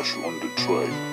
Special on the track.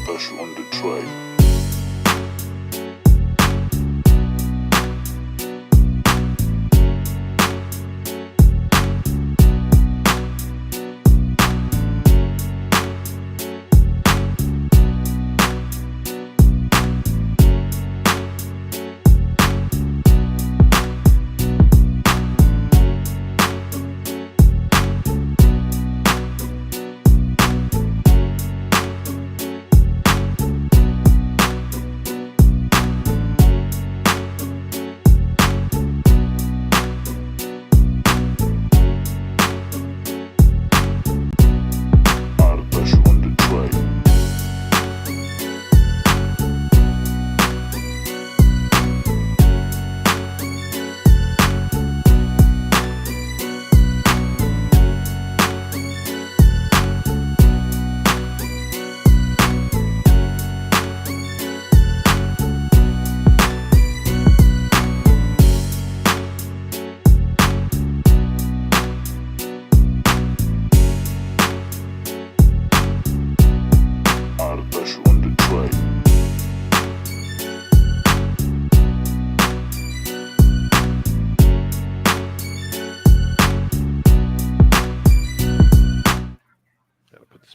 Special on the track.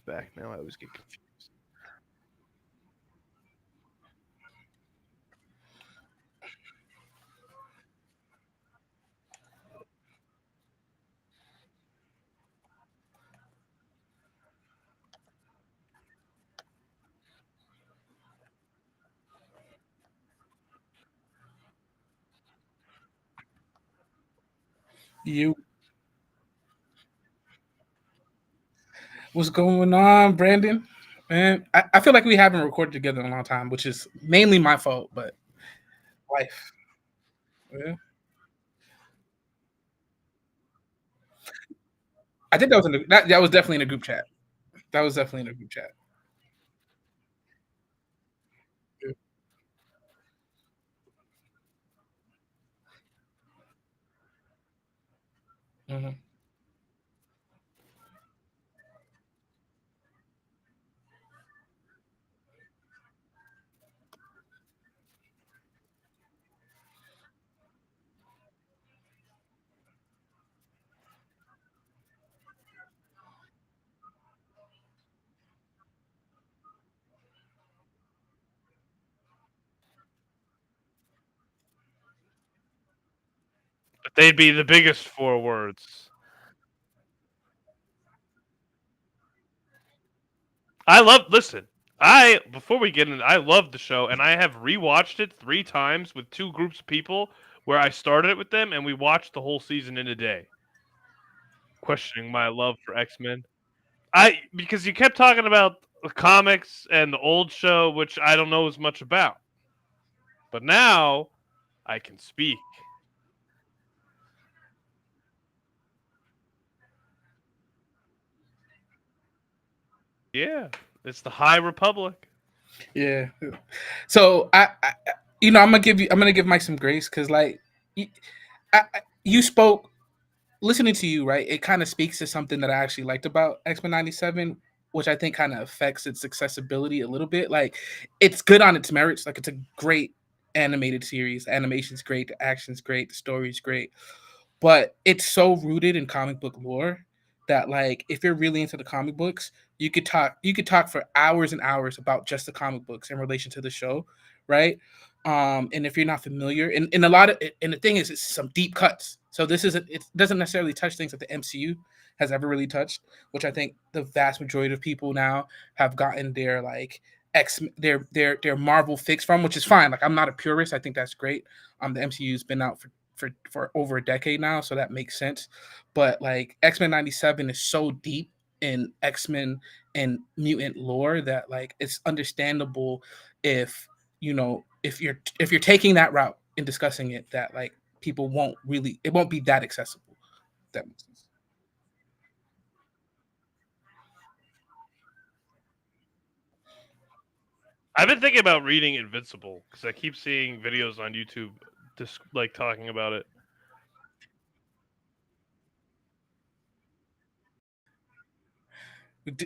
Back now. I always get confused. You, what's going on, Brandon? Man, I feel like we haven't recorded together in a long time, which is mainly my fault, but life. Yeah. I think that was that was definitely in a group chat. That was definitely in a group chat. Mhm. They'd be the biggest four words. Listen, before we get in, I love the show, and I have rewatched it 3 times with 2 groups of people where I started it with them, and we watched the whole season in a day, questioning my love for X-Men. Because you kept talking about the comics and the old show, which I don't know as much about, but now I can speak. Yeah, it's the High Republic. Yeah. So I'm gonna give Mike some grace because you, you spoke listening to you, right, it kind of speaks to something that I actually liked about X-Men 97, which I think kind of affects its accessibility a little bit. Like, it's good on its merits. Like, it's a great animated series. The animation's great, the action's great, the story's great. But it's so rooted in comic book lore that, like, if you're really into the comic books, you could talk for hours and hours about just the comic books in relation to the show, right? And if you're not familiar, and a lot of and the thing is, it's some deep cuts. So it doesn't necessarily touch things that the MCU has ever really touched, which I think the vast majority of people now have gotten their like their Marvel fix from, which is fine. Like, I'm not a purist. I think that's great. The MCU's been out for over a decade now, so that makes sense. But like, X-Men 97 is so deep in X-Men and mutant lore that, like, it's understandable if if you're taking that route in discussing it, that like people won't really it won't be that accessible. That makes sense. I've been thinking about reading Invincible because I keep seeing videos on YouTube, just like talking about it.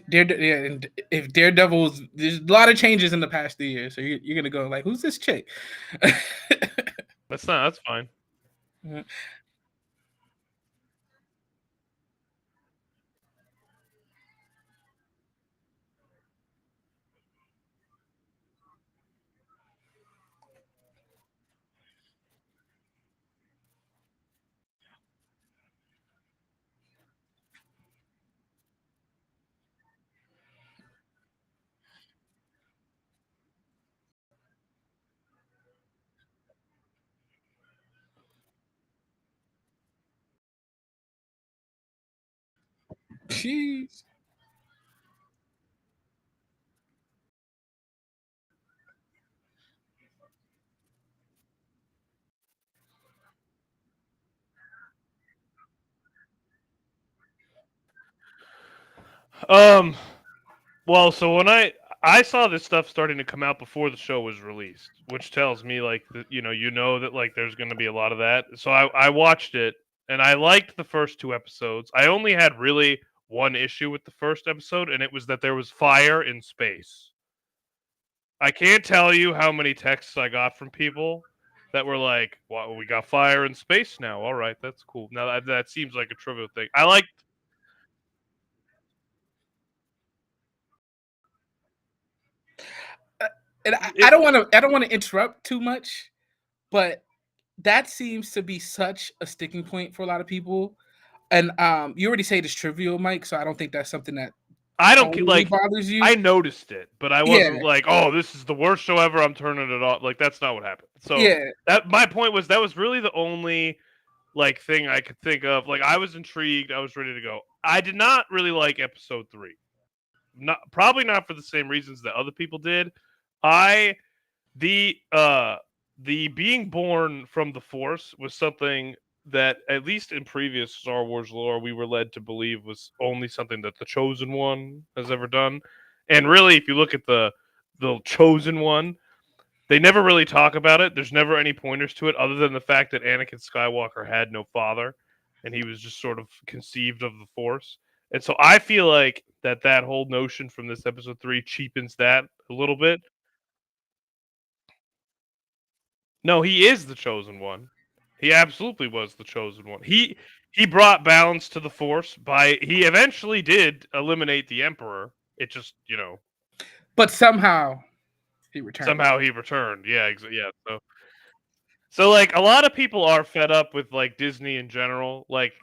Yeah, and if Daredevil's, there's a lot of changes in the past 2 years, so you're gonna go like, who's this chick? That's fine. Jeez. Um, well, so when I saw this stuff starting to come out before the show was released, which tells me like that you know that like there's going to be a lot of that. So I watched it and I liked the first 2 episodes. I only had really one issue with the first episode, and it was that there was fire in space. I can't tell you how many texts I got from people that were like, "Well, we got fire in space now. All right, that's cool." Now that seems like a trivial thing. I like. And I It, don't want to interrupt too much, but that seems to be such a sticking point for a lot of people. And you already say it's trivial, Mike, so I don't think that's something that I don't totally like. bothers you. I noticed it, but I Yeah, wasn't like, "Oh, this is the worst show ever. I'm turning it off." Like that's not what happened. So yeah. that my point was that was really the only like thing I could think of. Like I was intrigued, I was ready to go. I did not really like episode 3. Not probably not for the same reasons that other people did. I the uh the being born from the Force was something that at least in previous Star Wars lore we were led to believe was only something that the Chosen One has ever done. And really, if you look at the Chosen One, they never really talk about it. There's never any pointers to it other than the fact that Anakin Skywalker had no father and he was just sort of conceived of the Force. And so I feel like that whole notion from this episode 3 cheapens that a little bit. No, he is the chosen one. He absolutely was the chosen one. He brought balance to the Force by he eventually did eliminate the Emperor. It just, But somehow he returned. somehow he returned. Yeah, yeah. So like a lot of people are fed up with like Disney in general, like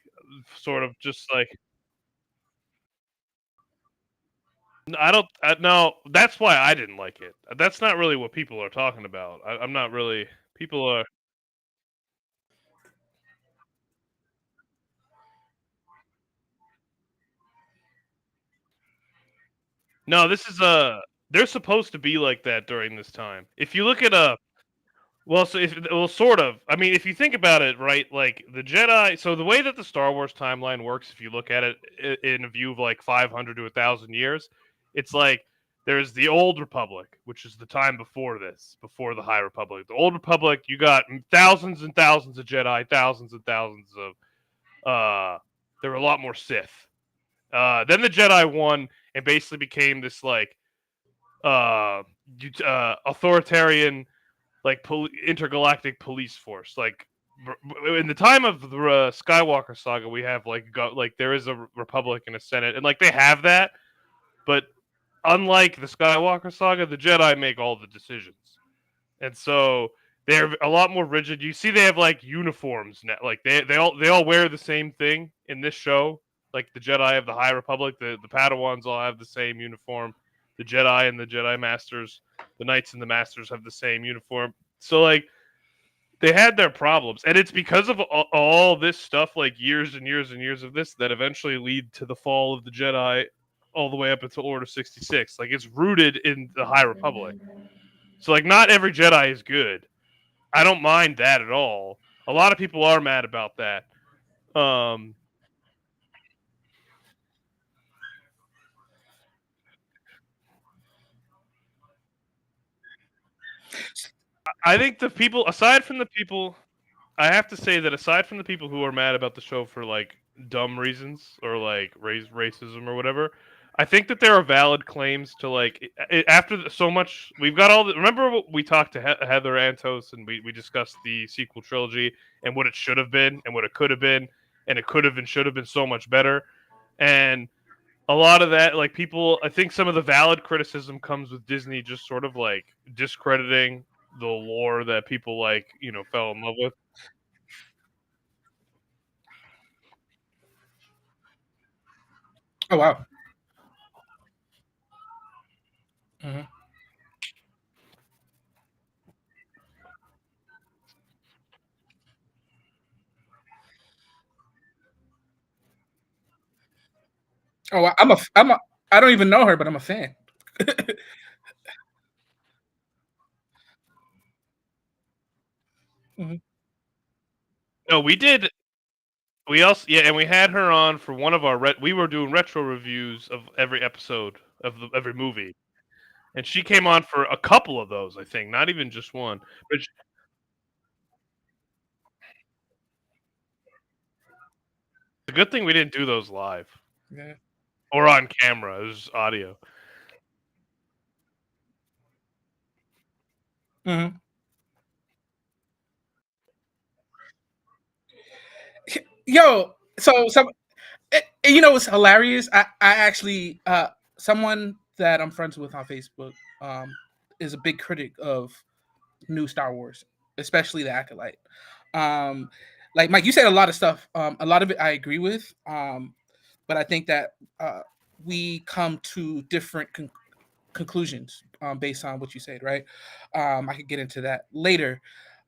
sort of just like I don't no, that's why I didn't like it. That's not really what people are talking about. I'm not really people are no, this is they're supposed to be like that during this time. If you look at well, so if well, sort of. I mean, if you think about it, right? Like the Jedi. So the way that the Star Wars timeline works, if you look at it in a view of like 500 to 1,000 years, it's like there's the Old Republic, which is the time before this, before the High Republic. The Old Republic, you got thousands and thousands of Jedi, thousands and thousands of. There were a lot more Sith. Then the Jedi won and basically became this like uh, authoritarian like intergalactic police force. Like in the time of the Skywalker saga, we have like there is a republic and a senate, and like they have that. But unlike the Skywalker saga, the Jedi make all the decisions, and so they're a lot more rigid. You see, they have like uniforms now. Like they all wear the same thing in this show. Like the Jedi of the High Republic, the Padawans all have the same uniform. The Jedi and the Jedi Masters, the Knights and the Masters have the same uniform. So like they had their problems, and it's because of all this stuff, like years and years and years of this, that eventually lead to the fall of the Jedi, all the way up until Order 66. Like it's rooted in the High Republic. So like not every Jedi is good. I don't mind that at all. A lot of people are mad about that. Um, I think the people, aside from the people, I have to say that aside from the people who are mad about the show for like dumb reasons or like racism or whatever, I think that there are valid claims to like after so much we've got all the remember we talked to Heather Antos and we discussed the sequel trilogy and what it should have been and what it could have been and it could have and should have been so much better. And a lot of that, like people, I think some of the valid criticism comes with Disney just sort of like discrediting the lore that people like, fell in love with. Oh wow. Mhm. Oh, I don't even know her, but I'm a fan. Mhm. No, we did. We also, yeah, and we had her on for one of our. We were doing retro reviews of every episode of every movie, and she came on for a couple of those. I think, not even just one. But it's a good thing we didn't do those live Yeah. or on camera. It was audio. Mhm. Yo, so some what's hilarious? I actually someone that I'm friends with on Facebook is a big critic of new Star Wars, especially the Acolyte. Um, like Mike, you said a lot of stuff. A lot of it I agree with. But I think that we come to different conclusions based on what you said, right? I could get into that later.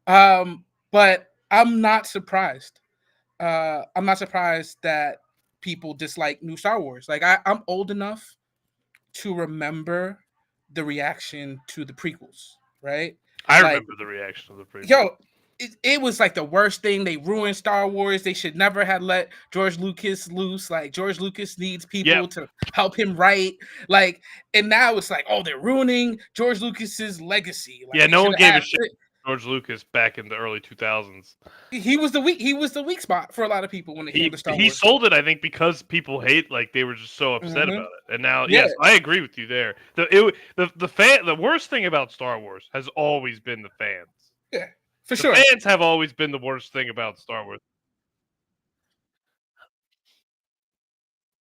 But I'm not surprised. I'm not surprised that people dislike new Star Wars. Like I'm old enough to remember the reaction to the prequels, right? I Like, remember the reaction of the prequel. yo, it was like the worst thing. They ruined Star Wars. They should never have let George Lucas loose. Like George Lucas needs Yep. people to help him write. Like, and now it's like, oh, they're ruining George Lucas's legacy. Like Yeah, they no should one have gave a had. shit George Lucas back in the early 2000s. He was the weak. He was the weak spot for a lot of people when it came to Star He Wars. sold it, I think, because people hate, like, they were just so upset Hmm. about it. And now, Yeah, yes, I agree with you there. The worst thing about Star Wars has always been the fans. yeah, for The sure. fans have always been the worst thing about Star Wars.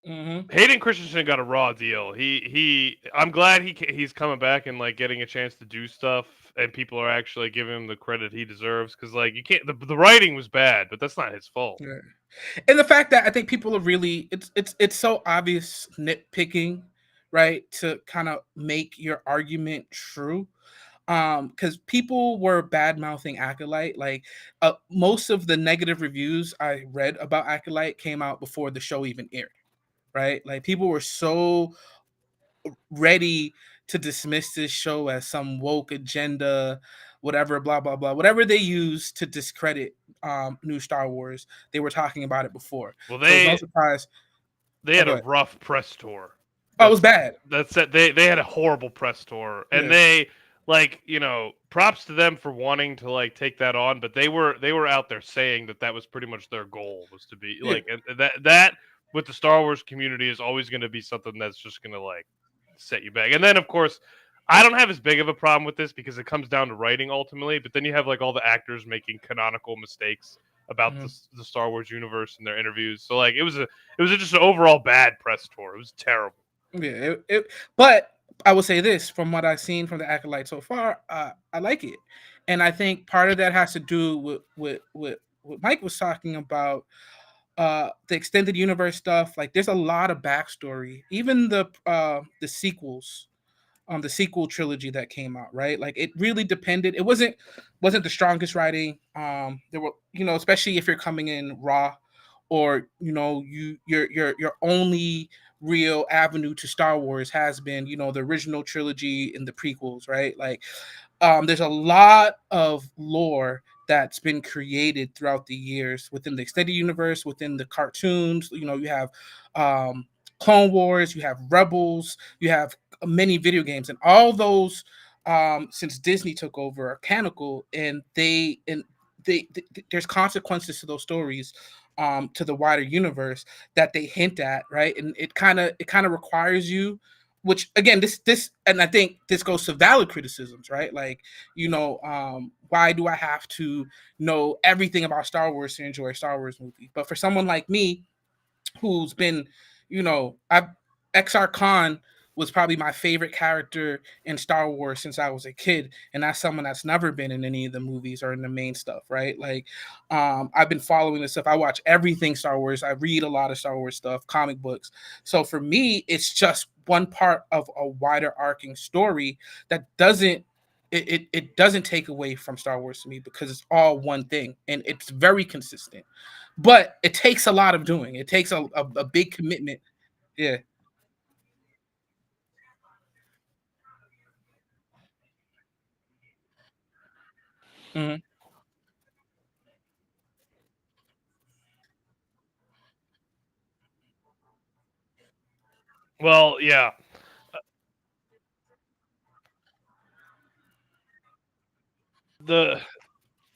Hmm. Hayden Christensen got a raw deal. I'm glad he's coming back and like getting a chance to do stuff, and people are actually giving him the credit he deserves. Because like you can't, the writing was bad, but that's not his fault. Yeah. And the fact that I think people are really it's so obvious nitpicking, right? To kind of make your argument true. Because people were bad mouthing Acolyte. Like most of the negative reviews I read about Acolyte came out before the show even aired, right? Like people were so ready to dismiss this show as some woke agenda, whatever, blah blah blah, whatever they use to discredit new Star Wars. They were talking about it before, Well, so it's no surprise. they Oh, had go a ahead. rough press tour. Oh, it was That's bad. that's it. They had a horrible press tour, and Yeah, they like props to them for wanting to like take that on, but they were out there saying that that was pretty much their goal was to be yeah. like and that with the Star Wars community is always going to be something that's just going to like set you back. And then of course, I don't have as big of a problem with this because it comes down to writing ultimately, but then you have like all the actors making canonical mistakes about Mhm. the Star Wars universe in their interviews. So like it was just an overall bad press tour. It was terrible. Yeah, but I will say this: from what I've seen from the Acolyte so far, I like it, and I think part of that has to do with what Mike was talking about, the extended universe stuff. Like, there's a lot of backstory, even the sequels, the sequel trilogy that came out, right? Like, it really depended. It wasn't the strongest writing. There were, especially if you're coming in raw, or your only real avenue to Star Wars has been, the original trilogy and the prequels, right? Like, there's a lot of lore that's been created throughout the years within the extended universe, within the cartoons. You have um, Clone Wars, you have Rebels, you have many video games, and all those, since Disney took over, are canonical, and there's consequences to those stories, to the wider universe, that they hint at, right? And it kind of requires you, which again, this and I think this goes to valid criticisms, right? Like, why do I have to know everything about Star Wars to enjoy a Star Wars movie? But for someone like me, who's been, I've XR Khan was probably my favorite character in Star Wars since I was a kid, and that's someone that's never been in any of the movies or in the main stuff, right? Like, I've been following this stuff. I watch everything Star Wars. I read a lot of Star Wars stuff, comic books. So for me, it's just one part of a wider arcing story that it doesn't take away from Star Wars to me, because it's all one thing and it's very consistent, but it takes a lot of doing. It takes a big commitment. Yeah. Hmm. Well, yeah. The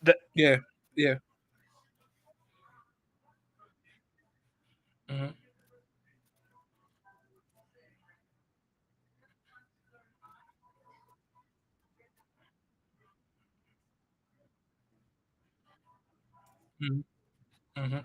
the Yeah. Yeah. Hmm. Hmm. Hmm.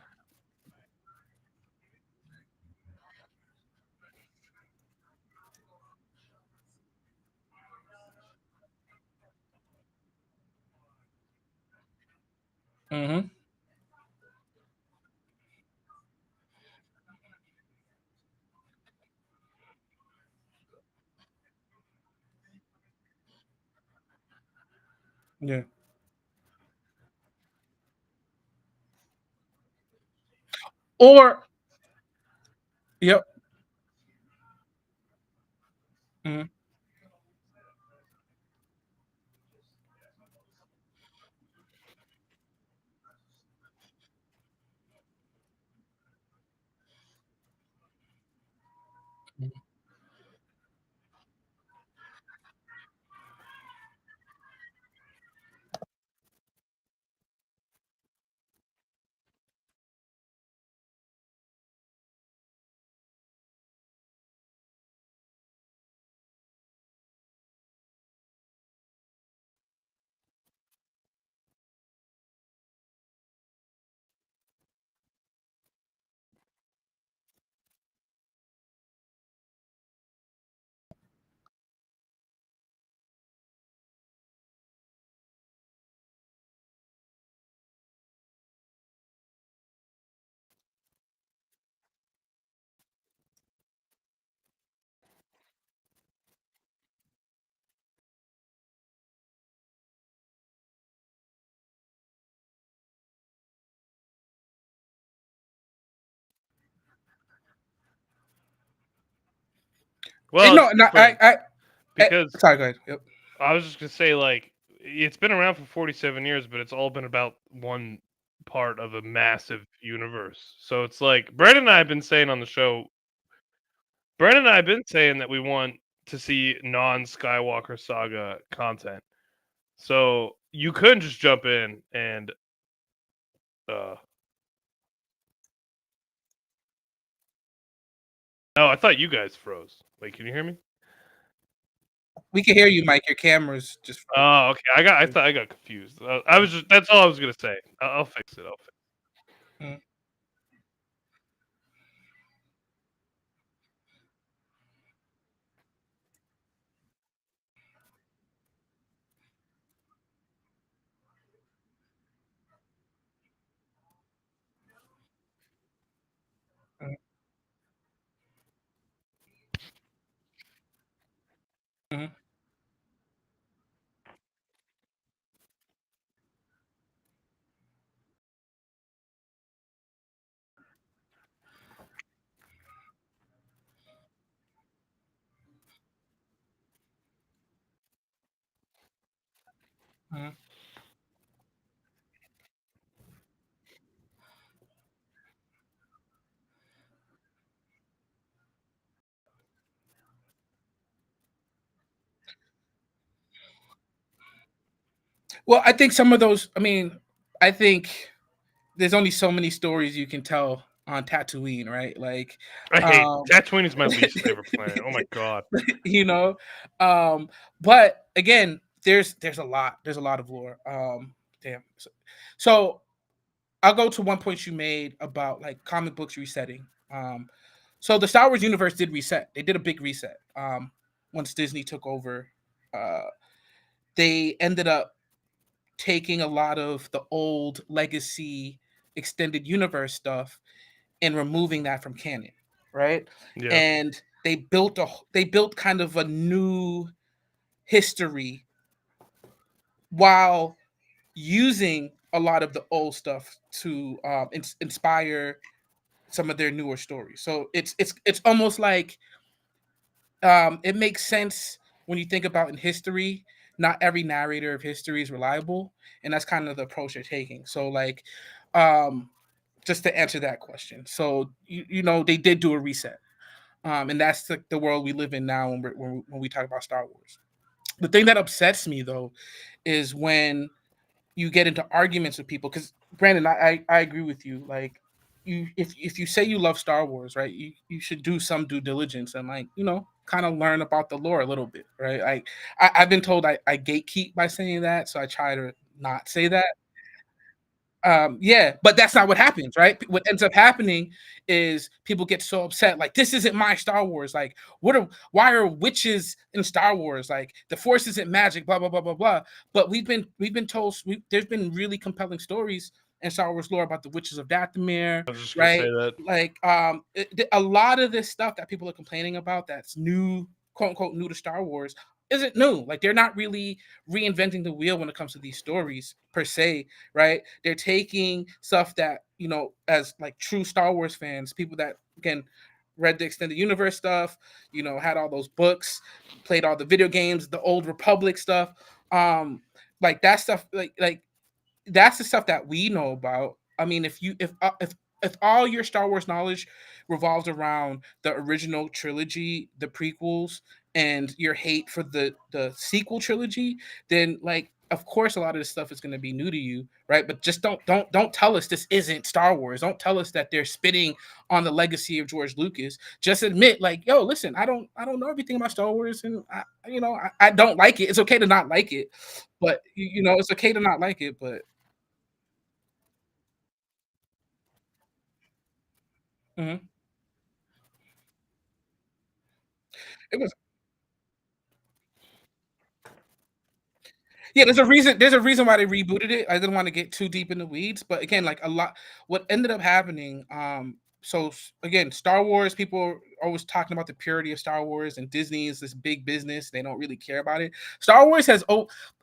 Hmm. Yeah. Or yep. Mhm. Well, No, it's no, different because sorry, go ahead. Yep. I was just gonna say like it's been around for 47 years, but it's all been about one part of a massive universe. So it's like Brandon and I have been saying on the show. Brandon and I have been saying that we want to see non-Skywalker saga content. So you couldn't just jump in and uh oh, I thought you guys froze. Wait, can you hear me? We can hear you, Mike. Your camera's just Oh, okay. I thought I got confused. I was just that's all I was gonna say. I'll fix it. I'll fix Mhm, mhm, mhm, mhm. Well, I think some of those. I mean, I think there's only so many stories you can tell on Tatooine, right? Like, I hate um, Tatooine is my least favorite planet. Oh my god. you know, but again, there's a lot of lore. Damn. So I'll go to one point you made about like comic books resetting. So the Star Wars universe did reset. They did a big reset. Once Disney took over, uh, they ended up taking a lot of the old legacy extended universe stuff and removing that from canon, right? Yeah. And they built kind of a new history while using a lot of the old stuff to inspire some of their newer stories. So it's almost like it makes sense when you think about in history. Not every narrator of history is reliable, and that's kind of the approach they're taking. So like, um, just to answer that question, so they did do a reset, and that's the world we live in now when we talk about Star Wars. The thing that upsets me though is when you get into arguments with people because Brandon, I agree with you. Like if you say you love Star Wars, right, you should do some due diligence and like, kind of learn about the lore a little bit, right? Like I've been told I gatekeep by saying that, so I try to not say that. Yeah, but that's not what happens, right? What ends up happening is people get so upset, like this isn't my Star Wars. Like, why are witches in Star Wars? Like, the Force isn't magic, blah blah blah blah blah. But we've been told there's been really compelling stories in Star Wars lore about the witches of Dathomir, I was just gonna say right? that. Like, a lot of this stuff that people are complaining about that's new, quote unquote, new to Star Wars. isn't new. Like they're not really reinventing the wheel when it comes to these stories per se, right? They're taking stuff that, as like true Star Wars fans, people that again read the extended universe stuff, had all those books, played all the video games, the old Republic stuff. Like that stuff, like that's the stuff that we know about. I mean, if all your Star Wars knowledge revolves around the original trilogy, the prequels, and your hate for the sequel trilogy, then like of course a lot of this stuff is going to be new to you, right? But just don't tell us this isn't Star Wars. Don't tell us that they're spitting on the legacy of George Lucas. Just admit, like, yo, listen, I don't know everything about Star Wars, and I don't like it. It's okay to not like it, but it's okay to not like it, but mhm. It was Yeah, there's a reason why they rebooted it. I didn't want to get too deep in the weeds, but again, like a lot what ended up happening, again, Star Wars, people are always talking about the purity of Star Wars, and Disney is this big business. They don't really care about it. Star Wars has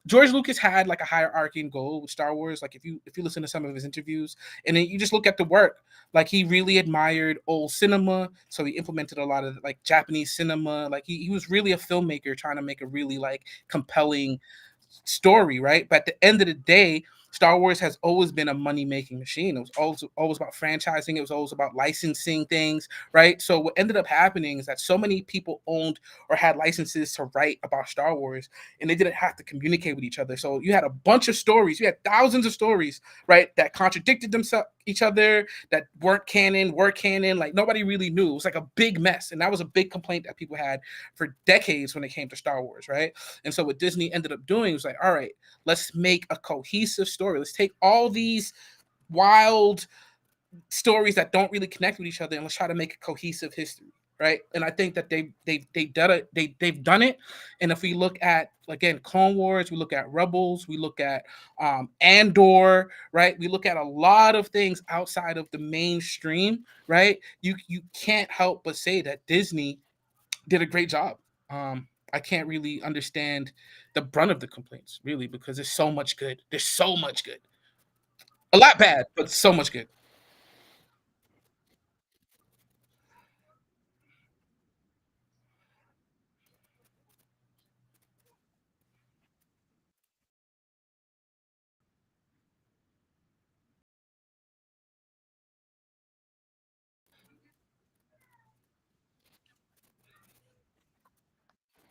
George Lucas had like a hierarchy and goal with Star Wars. Like if you listen to some of his interviews and then you just look at the work, like he really admired old cinema, so he implemented a lot of like Japanese cinema. Like he was really a filmmaker trying to make a really like compelling story, right? But at the end of the day, Star Wars has always been a money making machine. It was always about franchising. It was always about licensing things, right? So what ended up happening is that so many people owned or had licenses to write about Star Wars, and they didn't have to communicate with each other. So you had a bunch of stories. You had thousands of stories, right, that contradicted themselves each other, that weren't canon, were canon. Like nobody really knew. It was like a big mess, and that was a big complaint that people had for decades when it came to Star Wars, right? And so what Disney ended up doing was like, all right, let's make a cohesive story. Let's take all these wild stories that don't really connect with each other and let's try to make a cohesive history, right? And I think that they've done it. They've done it. And if we look at again Clone Wars, we look at Rebels, we look at Andor, right? We look at a lot of things outside of the mainstream, right? You can't help but say that Disney did a great job. I can't really understand the brunt of the complaints, really, because there's so much good. There's so much good. A lot bad, but so much good.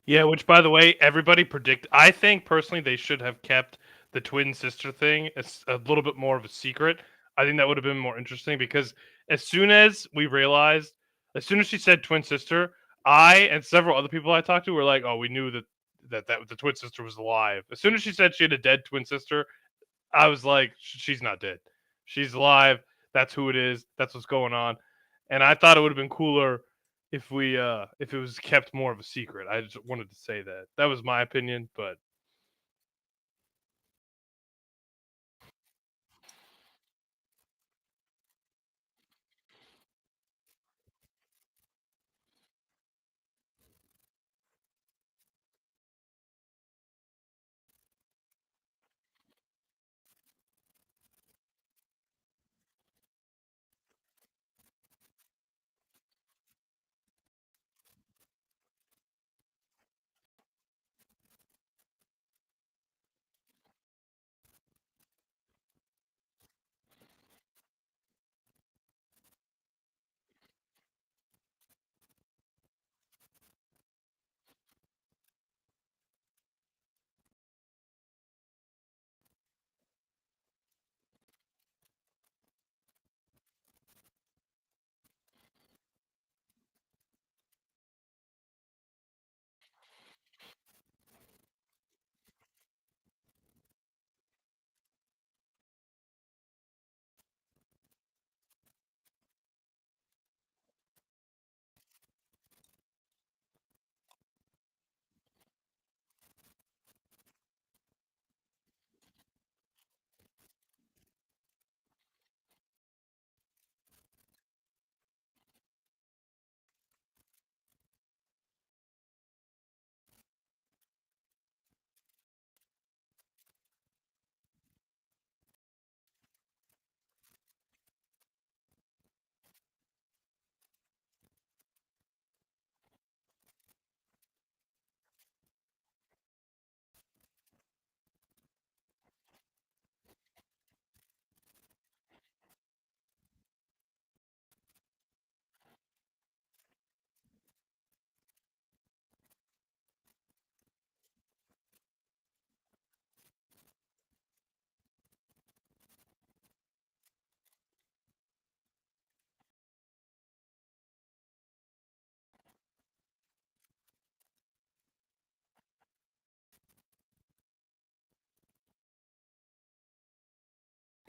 Yeah, which by the way, everybody predict. I think personally they should have kept the twin sister thing as a little bit more of a secret. I think that would have been more interesting because as soon as we realized, as soon as she said twin sister, I and several other people I talked to were like, "Oh, we knew that the twin sister was alive." As soon as she said she had a dead twin sister, I was like, "She's not dead. She's alive. That's who it is. That's what's going on." And I thought it would have been cooler if it was kept more of a secret. I just wanted to say that. That was my opinion, but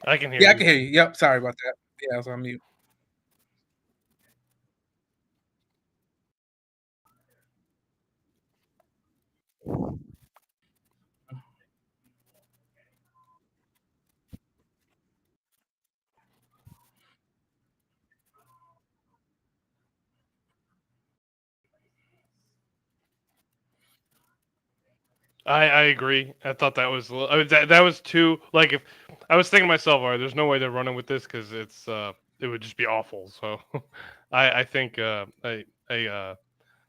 I can hear Yeah, I you. can hear you. Yep. Sorry about that. Yeah, I was on mute. I agree. I thought that was that was too like if I was thinking to myself, all right, there's no way they're running with this because it would just be awful. So I think I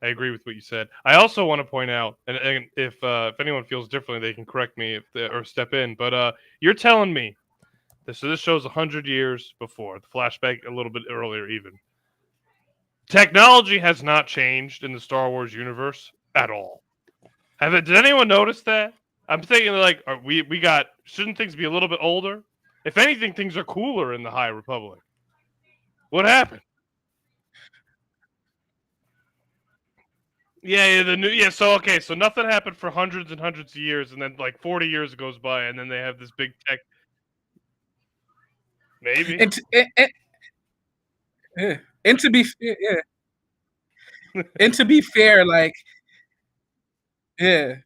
agree with what you said. I also want to point out, and if anyone feels differently, they can correct me or step in. But you're telling me this show's 100 years before the flashback, a little bit earlier even. Technology has not changed in the Star Wars universe at all. Did anyone notice that? I'm thinking like, we got shouldn't things be a little bit older? If anything, things are cooler in the High Republic. What happened? Yeah, the new So okay, so nothing happened for hundreds and hundreds of years, and then like 40 years goes by, and then they have this big tech. Maybe. And yeah. And to be yeah, and to be fair, like yeah,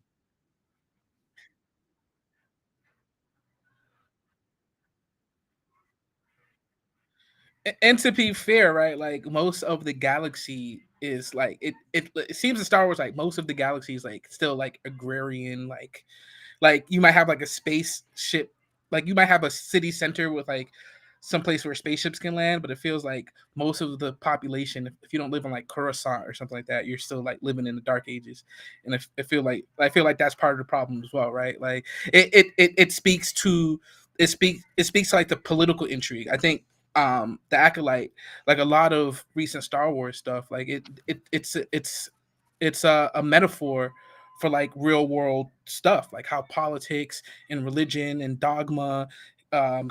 and to be fair, right? Like most of the galaxy is like it seems in Star Wars like most of the galaxy is like still like agrarian, like you might have like a spaceship, like you might have a city center with like some place where spaceships can land, but it feels like most of the population, if you don't live in like Coruscant or something like that, you're still like living in the Dark Ages, and I feel like that's part of the problem as well, right? Like it speaks to it speaks to like the political intrigue. I think the Acolyte, like a lot of recent Star Wars stuff, like it's a metaphor for like real world stuff, like how politics and religion and dogma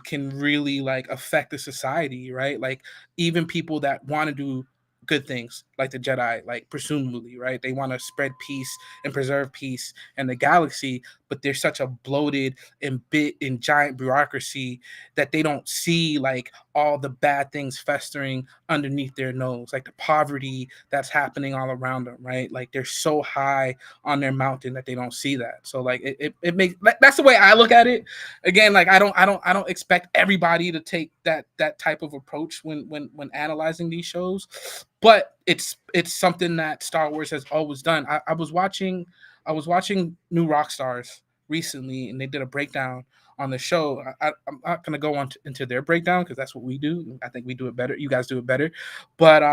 can really like affect the society, right? Like even people that want to do good things, like the Jedi, like presumably, right? They want to spread peace and preserve peace in the galaxy, but there's such a bloated and bit and giant bureaucracy that they don't see like all the bad things festering underneath their nose, like the poverty that's happening all around them, right? Like they're so high on their mountain that they don't see that. So like it makes that's the way I look at it. Again, like I don't expect everybody to take that type of approach when analyzing these shows, but it's something that Star Wars has always done. I was watching New Rockstars recently, and they did a breakdown on the show. I'm not going to go into their breakdown because that's what we do. I think we do it better. You guys do it better, but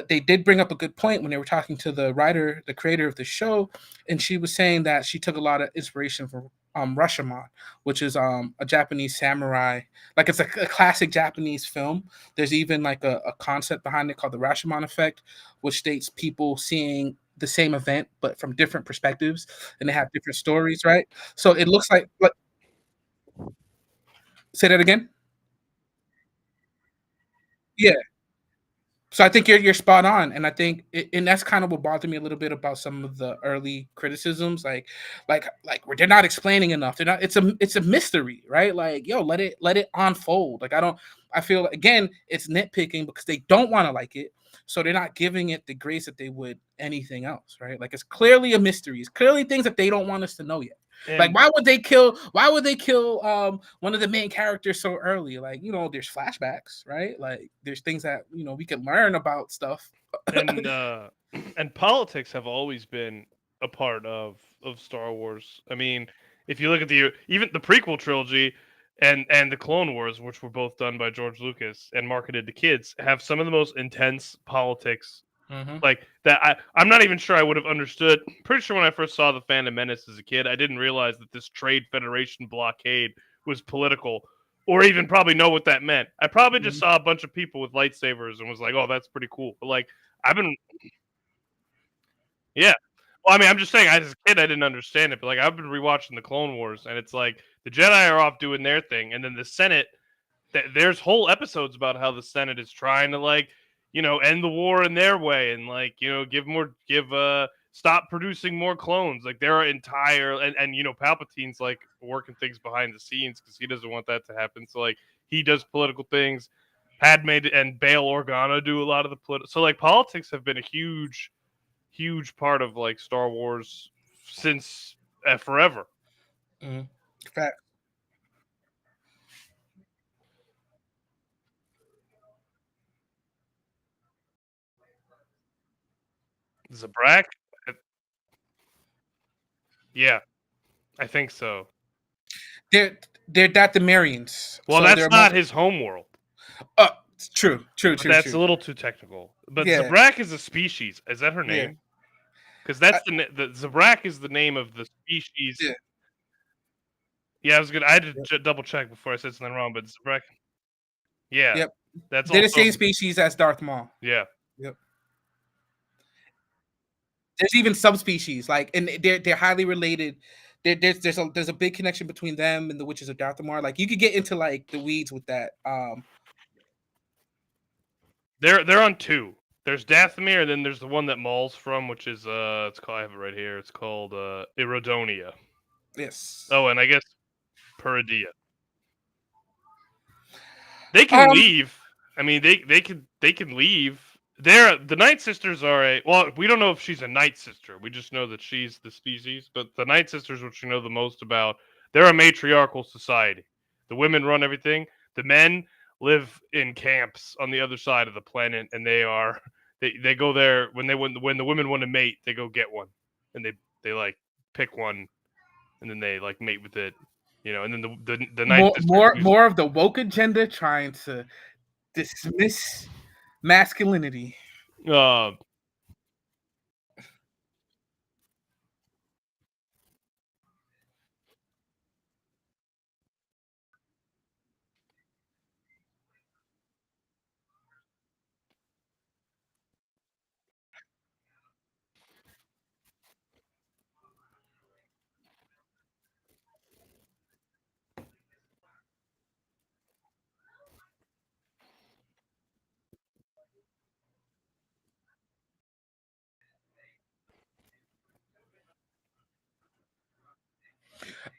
they did bring up a good point when they were talking to the writer, the creator of the show, and she was saying that she took a lot of inspiration from Rashomon, which is a Japanese samurai. Like it's a classic Japanese film. There's even like a concept behind it called the Rashomon effect, which states people seeing the same event but from different perspectives, and they have different stories, right? So it looks like say that again. Yeah. So I think you're spot on, and I think and that's kind of what bothered me a little bit about some of the early criticisms, like where they're not explaining enough. They're not. It's a mystery, right? Like yo, let it unfold. Like I don't. I feel again, it's nitpicking because they don't want to like it, so they're not giving it the grace that they would anything else, right? Like it's clearly a mystery. It's clearly things that they don't want us to know yet. Like And why would they kill? Why would they kill one of the main characters so early? Like there's flashbacks, right? Like there's things that we can learn about stuff. and and politics have always been a part of Star Wars. I mean, if you look at the even the prequel trilogy and the Clone Wars, which were both done by George Lucas and marketed to kids, have some of the most intense politics Hmm. like that. I'm not even sure I would have understood. Pretty sure when I first saw the Phantom Menace as a kid, I didn't realize that this Trade Federation blockade was political. Or even probably know what that meant. I probably just Hmm. saw a bunch of people with lightsabers and was like, "Oh, that's pretty cool." But like, I've been yeah. Well, I mean, I'm just saying, as a kid, I didn't understand it, but like, I've been rewatching the Clone Wars, and it's like the Jedi are off doing their thing, and then the Senate. There's whole episodes about how the Senate is trying to like, end the war in their way, and like, give stop producing more clones. Like there are entire and Palpatine's like working things behind the scenes because he doesn't want that to happen. So like he does political things. Padme and Bail Organa do a lot of the political. So like politics have been a huge part of like Star Wars since forever. Mm-hmm. Fact. Zabrak, yeah, I think so. They're Dathomirians, Well, so that's they're not his homeworld. true, But that's a little too technical. But Yeah. Zabrak is a species. Is that her Yeah. name? Because that's the Zabrak is the name of the species. Yeah. Yeah, I was good. I had to Yep. double check before I said something wrong. But Zabrak, yeah, Yep. that's They're the also same species as Darth Maul. yeah. Yep. There's even subspecies, like, and they're highly related. There's a big connection between them and the witches of Dathomir. Like, you could get into like the weeds with that. They're on two. There's Dathomir, and then there's the one that Maul's from, which is it's called, I have it right here. It's called Iridonia. Yes. Oh, and I guess Peridia. They can leave. I mean, they can leave. The Night Sisters are we don't know if she's a Night Sister. We just know that she's the species. But the Night Sisters, which we know the most about, they're a matriarchal society. The women run everything. The men live in camps on the other side of the planet, and they go there when the women want to mate. They go get one, and they like pick one, and then they like mate with it. And then the Night Sisters More of the woke agenda trying to dismiss masculinity.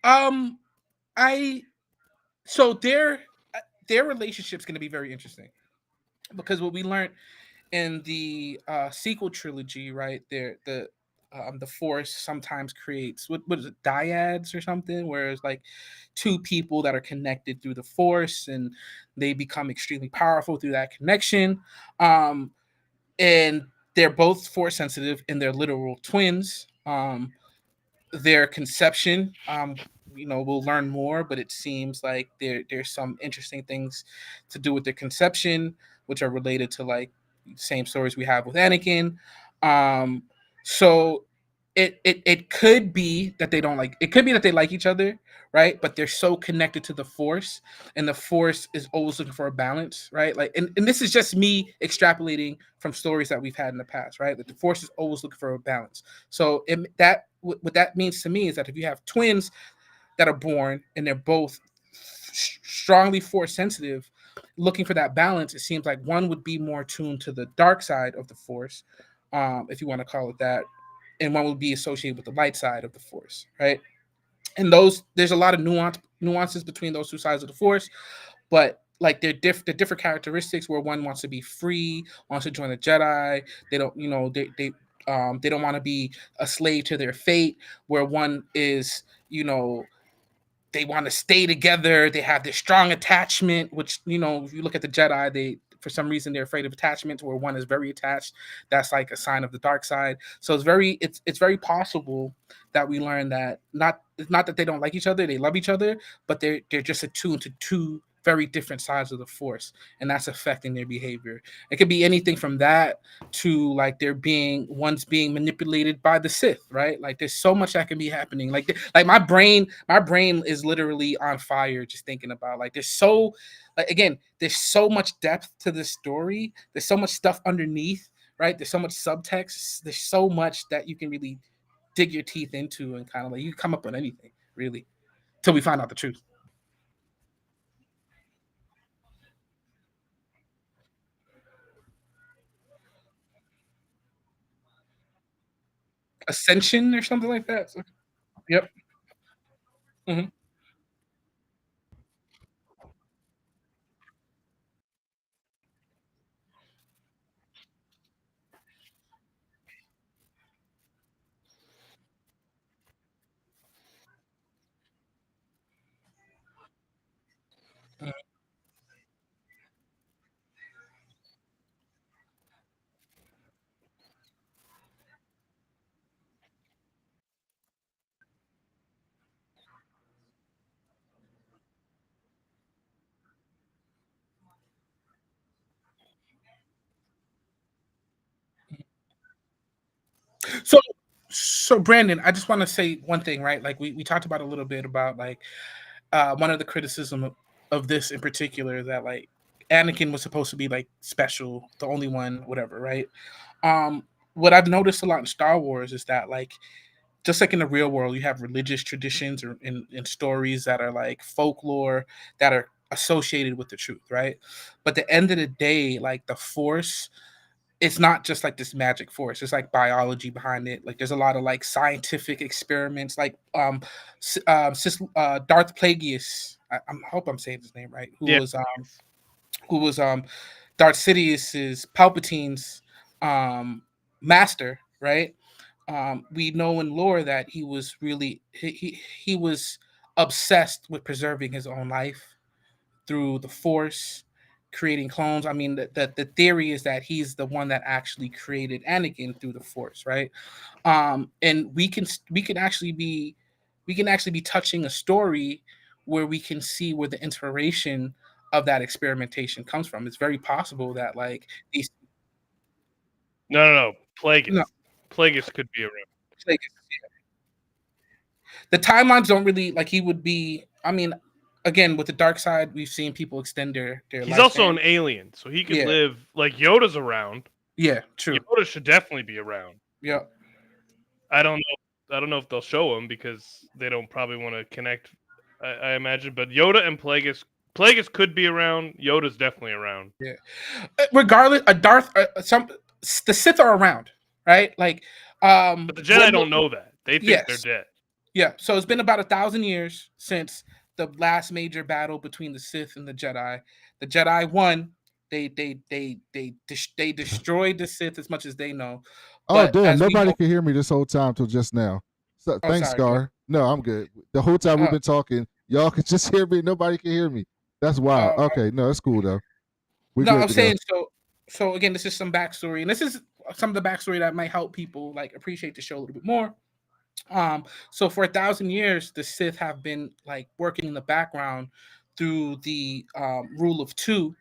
Um, I so their relationship's going to be very interesting because what we learned in the sequel trilogy, right? The Force sometimes creates what is it, dyads or something, where it's like two people that are connected through the Force and they become extremely powerful through that connection. And they're both Force sensitive and they're literal twins. Their conception, we'll learn more, but it seems like there's some interesting things to do with their conception, which are related to like same stories we have with Anakin. So it could be that they don't like it could be that they like each other, right? But they're so connected to the Force, and the Force is always looking for a balance, right? Like, and this is just me extrapolating from stories that we've had in the past, right? That the Force is always looking for a balance. So what that means to me is that if you have twins that are born and they're both strongly Force sensitive, looking for that balance, it seems like one would be more tuned to the dark side of the Force, if you want to call it that, and one would be associated with the light side of the Force, right? And there's a lot of nuances between those two sides of the Force, but like they're different characteristics where one wants to be free, wants to join the Jedi. They don't, they don't want to be a slave to their fate. Where one is, they want to stay together. They have this strong attachment, which, if you look at the Jedi, for some reason they're afraid of attachment, where one is very attached. That's like a sign of the dark side. So it's very possible that we learn that it's not that they don't like each other, they love each other, but they're just attuned to two very different sides of the Force, and that's affecting their behavior. It could be anything from that to like one's being manipulated by the Sith, right? Like there's so much that can be happening. Like my brain is literally on fire just thinking about like there's so much depth to this story. There's so much stuff underneath, right? There's so much subtext. There's so much that you can really dig your teeth into and kind of like you come up with anything really till we find out the truth. Ascension or something like that. So, yep. Hmm. So, so Brandon, I just want to say one thing, right? Like we talked about a little bit about like one of the criticism of this in particular that like Anakin was supposed to be like special, the only one, whatever, right? Um, what I've noticed a lot in Star Wars is that like just like in the real world, you have religious traditions or in stories that are like folklore that are associated with the truth, right? But at the end of the day, like the Force, it's not just like this magic force. There's like biology behind it. Like there's a lot of like scientific experiments. Like Darth Plagueis. I hope I'm saying his name right. Yeah. Who was Darth Sidious's Palpatine's um master, right? We know in lore that he was really he was obsessed with preserving his own life through the force, creating clones. I mean, the theory is that he's the one that actually created Anakin through the force, right? And we can actually be touching a story where we can see where the inspiration of that experimentation comes from. It's very possible that like these No, no, no. no, Plagueis. Plagueis could be around. like the timelines don't really like he would be. I mean, again with the dark side, we've seen people extend their He's also an lifespan. alien, so he could Yeah, live like Yoda's around. yeah, true. Yoda should definitely be around. Yeah. I don't know. I don't know if they'll show him because they don't probably want to connect. I imagine, but Yoda and Plagueis could be around. Yoda's definitely around. Yeah. Regardless, a Darth, some the Sith are around, right? Like, But the what? Jedi don't know that. They think they're Yes, dead. yeah. So it's been about 1,000 years since the last major battle between the Sith and the Jedi. The Jedi won. They destroyed the Sith as much as they know, Oh but damn! as we Nobody know, could hear me this whole time till just now. So, oh thanks, sorry, go ahead. Scar. No, I'm good. The whole time we've Uh, been talking, y'all could just hear me. Nobody can hear me. That's wild. uh, Okay, no, it's cool though. We no, good I'm to go. saying so. So again, this is some backstory, and this is some of the backstory that might help people like appreciate the show a little bit more. So for 1,000 years, the Sith have been like working in the background through the rule of two,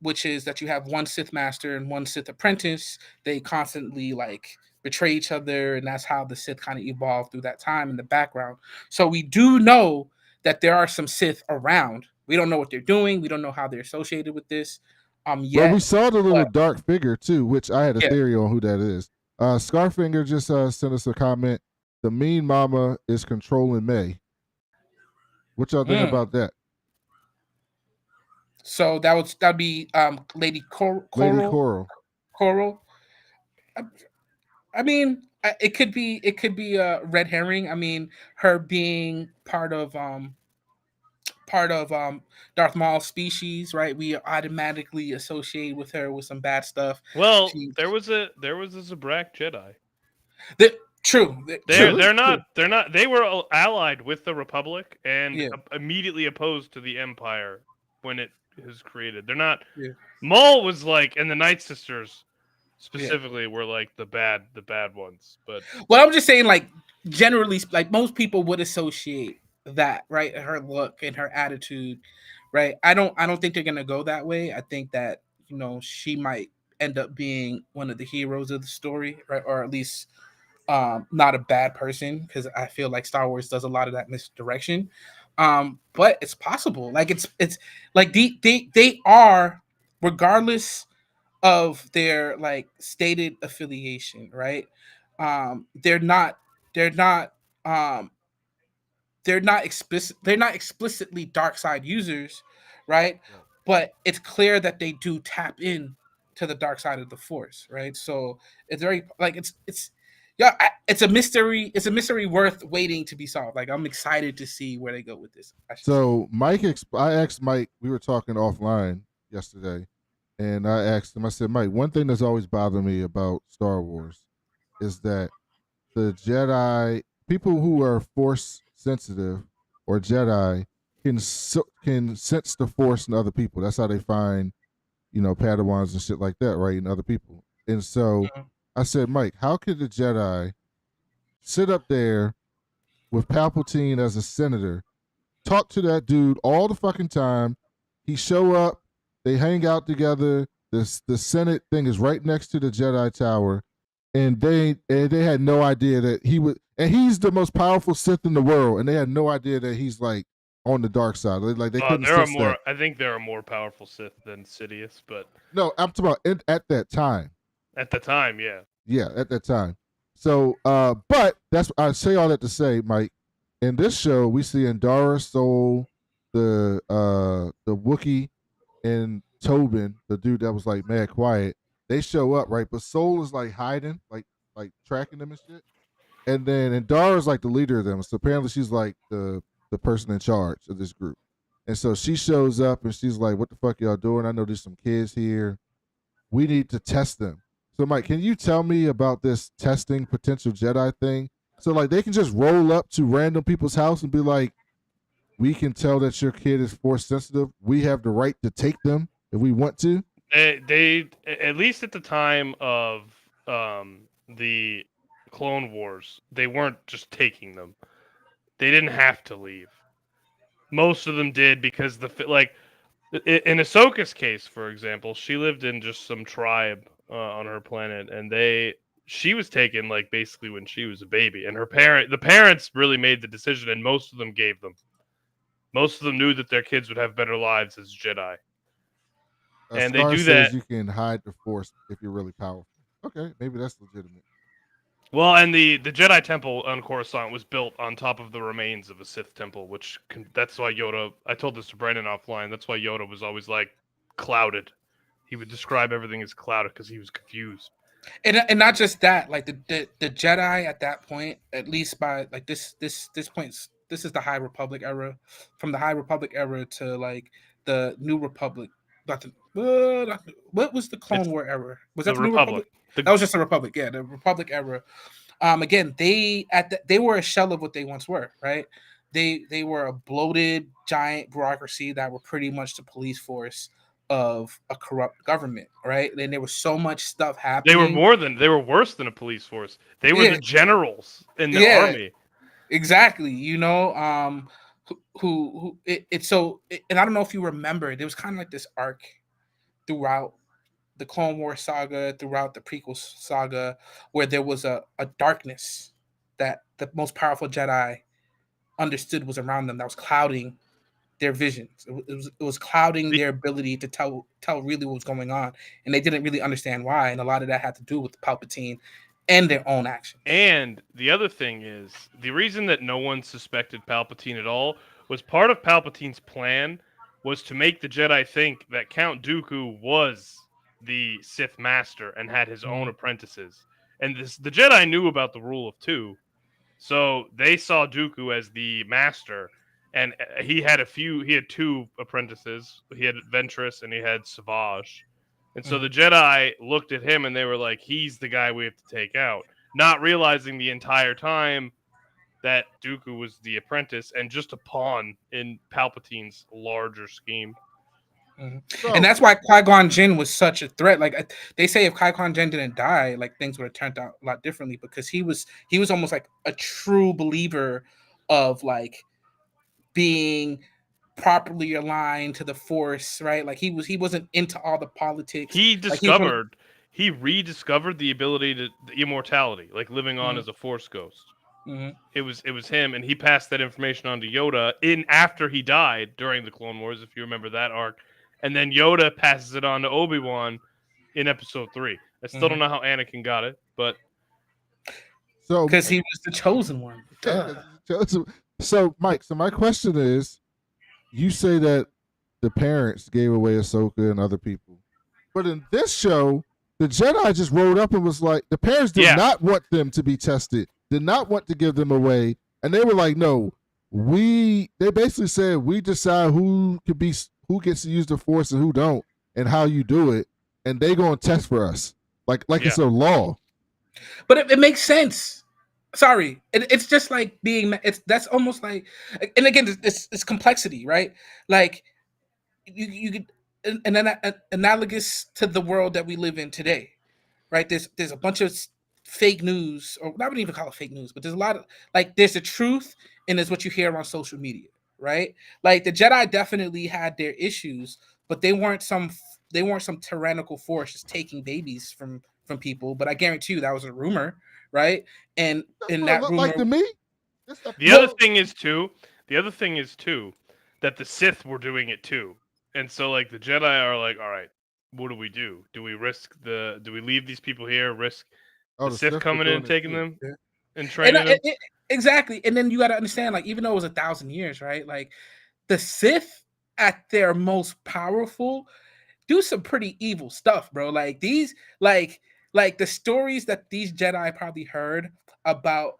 which is that you have one Sith master and one Sith apprentice. They constantly like betray each other, and that's how the Sith kind of evolved through that time in the background. So we do know that there are some Sith around. We don't know what they're doing. We don't know how they're associated with this Well, we yet. saw the little But dark figure too, which I had a yeah, theory on who that is. Scarfinger just sent us a comment. The mean mama is controlling May. What y'all think mm. about that? So that'd be Lady Lady Coral. Coral. Coral. I, I mean, it could be a red herring. I mean, her being part of Darth Maul's species, right? We automatically associate with her with some bad stuff. Well, She, there was a Zabrak Jedi. the, true, They're true, Really? they're true. not they're not they were allied with the Republic and Yeah, immediately opposed to the Empire when it was created. They're not. yeah, Maul was like, and the Night Sisters yeah. specifically were like the bad ones. But Well, I'm just saying, like generally, like most people would associate that, right? Her look and her attitude, right? I don't think they're gonna go that way. I think that she might end up being one of the heroes of the story, right? Or at least not a bad person, because I feel like Star Wars does a lot of that misdirection. But it's possible. Like it's like they are, regardless of their like stated affiliation, right? They're not they're not um they're not explicitly dark side users, right? Right. But it's clear that they do tap in to the dark side of the force, right? So it's very like it's Yeah, it's a mystery. It's a mystery worth waiting to be solved. Like I'm excited to see where they go with this. So Mike, I asked Mike. We were talking offline yesterday, and I asked him. I said, Mike, one thing that's always bothered me about Star Wars is that the Jedi, people who are Force sensitive or Jedi, can sense the Force in other people. That's how they find, Padawans and shit like that, right? In other people. And so I said, Mike, how could the Jedi sit up there with Palpatine as a senator, talk to that dude all the fucking time? He show up, they hang out together. The Senate thing is right next to the Jedi Tower, and they had no idea that he would. And he's the most powerful Sith in the world, and they had no idea that he's like on the dark side. Like they couldn't sense that. I think there are more powerful Sith than Sidious, but no, I'm talking about at that time. At the time, yeah. Yeah, at that time. So, but that's I say all that to say, Mike. In this show, we see Indara, Soul, the Wookiee, and Tobin, the dude that was like mad quiet. They show up, right? But Soul is like hiding, like tracking them and shit. And then Indara is like the leader of them. So apparently she's like the person in charge of this group. And so she shows up and she's like, "What the fuck y'all doing? I know there's some kids here. We need to test them." So, Mike, can you tell me about this testing potential Jedi thing? So, like, they can just roll up to random people's house and be like, "We can tell that your kid is Force sensitive. We have the right to take them if we want to." They at least at the time of the Clone Wars, they weren't just taking them. They didn't have to leave. Most of them did because in Ahsoka's case, for example, she lived in just some tribe on her planet, and she was taken like basically when she was a baby, and the parents really made the decision, and most of them gave them. Most of them knew that their kids would have better lives as Jedi, and Star they do says that. You can hide the Force if you're really powerful. Okay, maybe that's legitimate. Well, and the Jedi Temple on Coruscant was built on top of the remains of a Sith temple, that's why Yoda. I told this to Brandon offline. That's why Yoda was always like clouded. He would describe everything as clouded because he was confused. And not just that, like the Jedi at that point, at least by like this point, this is the High Republic era. From the High Republic era to like the New Republic. What was the Clone War era? Was that the New Republic? That was just the Republic. Yeah, the Republic era. Again, they were a shell of what they once were, right? They were a bloated giant bureaucracy that were pretty much the police force of a corrupt government, right? And there was so much stuff happening. They were worse than a police force. They were the generals in the army. Exactly. And I don't know if you remember, there was kind of like this arc throughout the Clone Wars saga, throughout the prequel saga, where there was a darkness that the most powerful Jedi understood was around them that was clouding their visions. It was clouding their ability to tell really what was going on, and they didn't really understand why. And a lot of that had to do with Palpatine and their own actions. And the other thing is, the reason that no one suspected Palpatine at all was part of Palpatine's plan was to make the Jedi think that Count Dooku was the Sith Master and had his own apprentices. And the Jedi knew about the rule of two, so they saw Dooku as the Master. And he had two apprentices. He had Ventress and he had Savage. And so the Jedi looked at him and they were like, he's the guy we have to take out. Not realizing the entire time that Dooku was the apprentice and just a pawn in Palpatine's larger scheme. So, and that's why Qui-Gon Jinn was such a threat. Like they say, if Qui-Gon Jinn didn't die, like things would have turned out a lot differently, because he was almost like a true believer of like being properly aligned to the Force, right? Like he wasn't into all the politics. He rediscovered the ability to the immortality, like living on as a Force ghost. It was him, and he passed that information on to Yoda after he died during the Clone Wars, if you remember that arc. And then Yoda passes it on to Obi-Wan in Episode 3. I still don't know how Anakin got it, but because he was the chosen one. So, Mike, my question is, you say that the parents gave away Ahsoka and other people, but in this show, The Jedi just rolled up and was like, the parents did not want them to be tested, did not want to give them away, and they were like, no, they basically said we decide who gets to use the Force and who don't, and how you do it, and they gonna test for us, like it's a law. But it makes sense. Sorry, it's just like that's almost like, and again, it's complexity, right? Like you could an analogous to the world that we live in today, right? There's a bunch of fake news, or I wouldn't even call it fake news, but there's a lot of, like, there's the truth and there's what you hear on social media, right? Like the Jedi definitely had their issues, but they weren't some tyrannical force just taking babies from people. But I guarantee you that was a rumor, right? And in that rumor, like to me. The other thing is too that the Sith were doing it too. And so, like, the Jedi are like, all right, what do we do? Do we leave these people here, risk the Sith coming in and taking them and training them? Exactly. And then you got to understand, like, even though it was 1,000 years, right? Like, the Sith at their most powerful do some pretty evil stuff, bro. Like these, like the stories that these Jedi probably heard about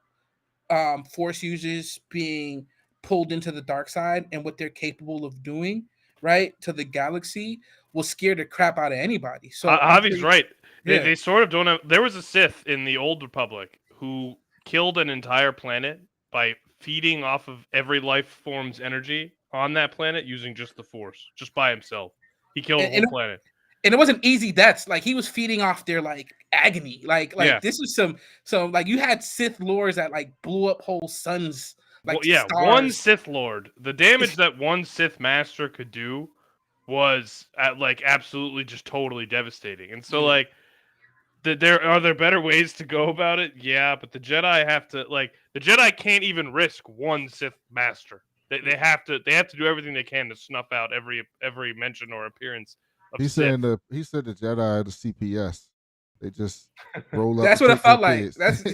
Force users being pulled into the dark side and what they're capable of doing, right, to the galaxy, will scare the crap out of anybody. So Javi's right. They sort of don't have. There was a Sith in the Old Republic who killed an entire planet by feeding off of every life form's energy on that planet using just the Force, just by himself. He killed a whole planet. And it wasn't easy deaths. Like, he was feeding off their, like, agony. Like this is some like, you had Sith lords that, like, blew up whole suns. Like, stars. One Sith Lord. The damage that one Sith Master could do was like absolutely just totally devastating. And so like, are there better ways to go about it? Yeah, but the Jedi have to, like, the Jedi can't even risk one Sith Master. They have to do everything they can to snuff out every mention or appearance. He said the Jedi are the CPS. They just roll up. That's what it felt like. That's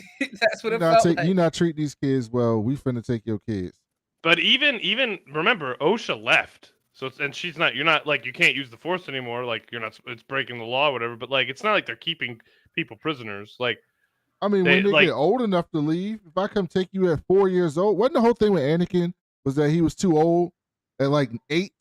what it felt like. You not treat these kids well. We finna take your kids. But even remember, Osha left. So she's not. You're not, like, you can't use the Force anymore. Like, you're not. It's breaking the law, or whatever. But like, it's not like they're keeping people prisoners. Like, I mean, when they get old enough to leave, if I come take you at 4 years old, wasn't the whole thing with Anakin was that he was too old at like 8?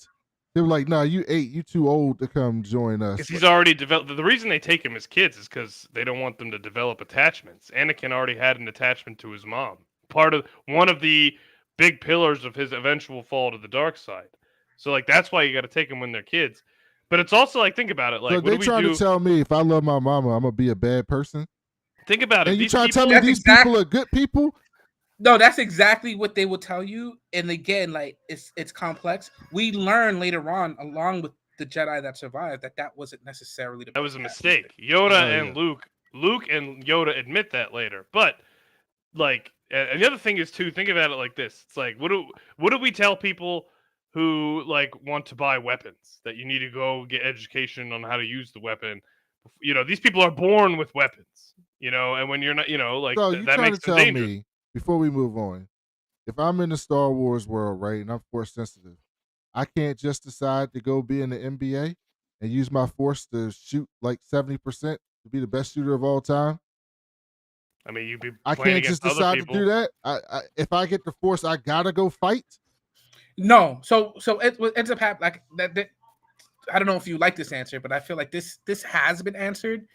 They were like, "No, you 8. You too old to come join us." Because he's already developed. The reason they take him as kids is because they don't want them to develop attachments. Anakin already had an attachment to his mom. One of the big pillars of his eventual fall to the dark side. So like, that's why you got to take them when they're kids. But it's also like, think about it. Like, so they trying to tell me if I love my mama, I'm gonna be a bad person. Think about it. And you trying to tell me these people are good people? No, that's exactly what they will tell you. And again, like, it's complex. We learn later on, along with the Jedi that survived, that wasn't necessarily that was a mistake. Yoda and Luke and Yoda admit that later. But like, and the other thing is too, think about it like this. It's like, what do we tell people who, like, want to buy weapons, that you need to go get education on how to use the weapon? You know, these people are born with weapons. You know, and when you're not, you know, like, so that makes them dangerous. Me, before we move on, if I'm in the Star Wars world, right, and I'm Force sensitive, I can't just decide to go be in the NBA and use my Force to shoot like 70% to be the best shooter of all time. I mean, I can't just decide to do that. If I get the Force, I gotta go fight. No, so it ends up happening like that. I don't know if you like this answer, but I feel like this has been answered.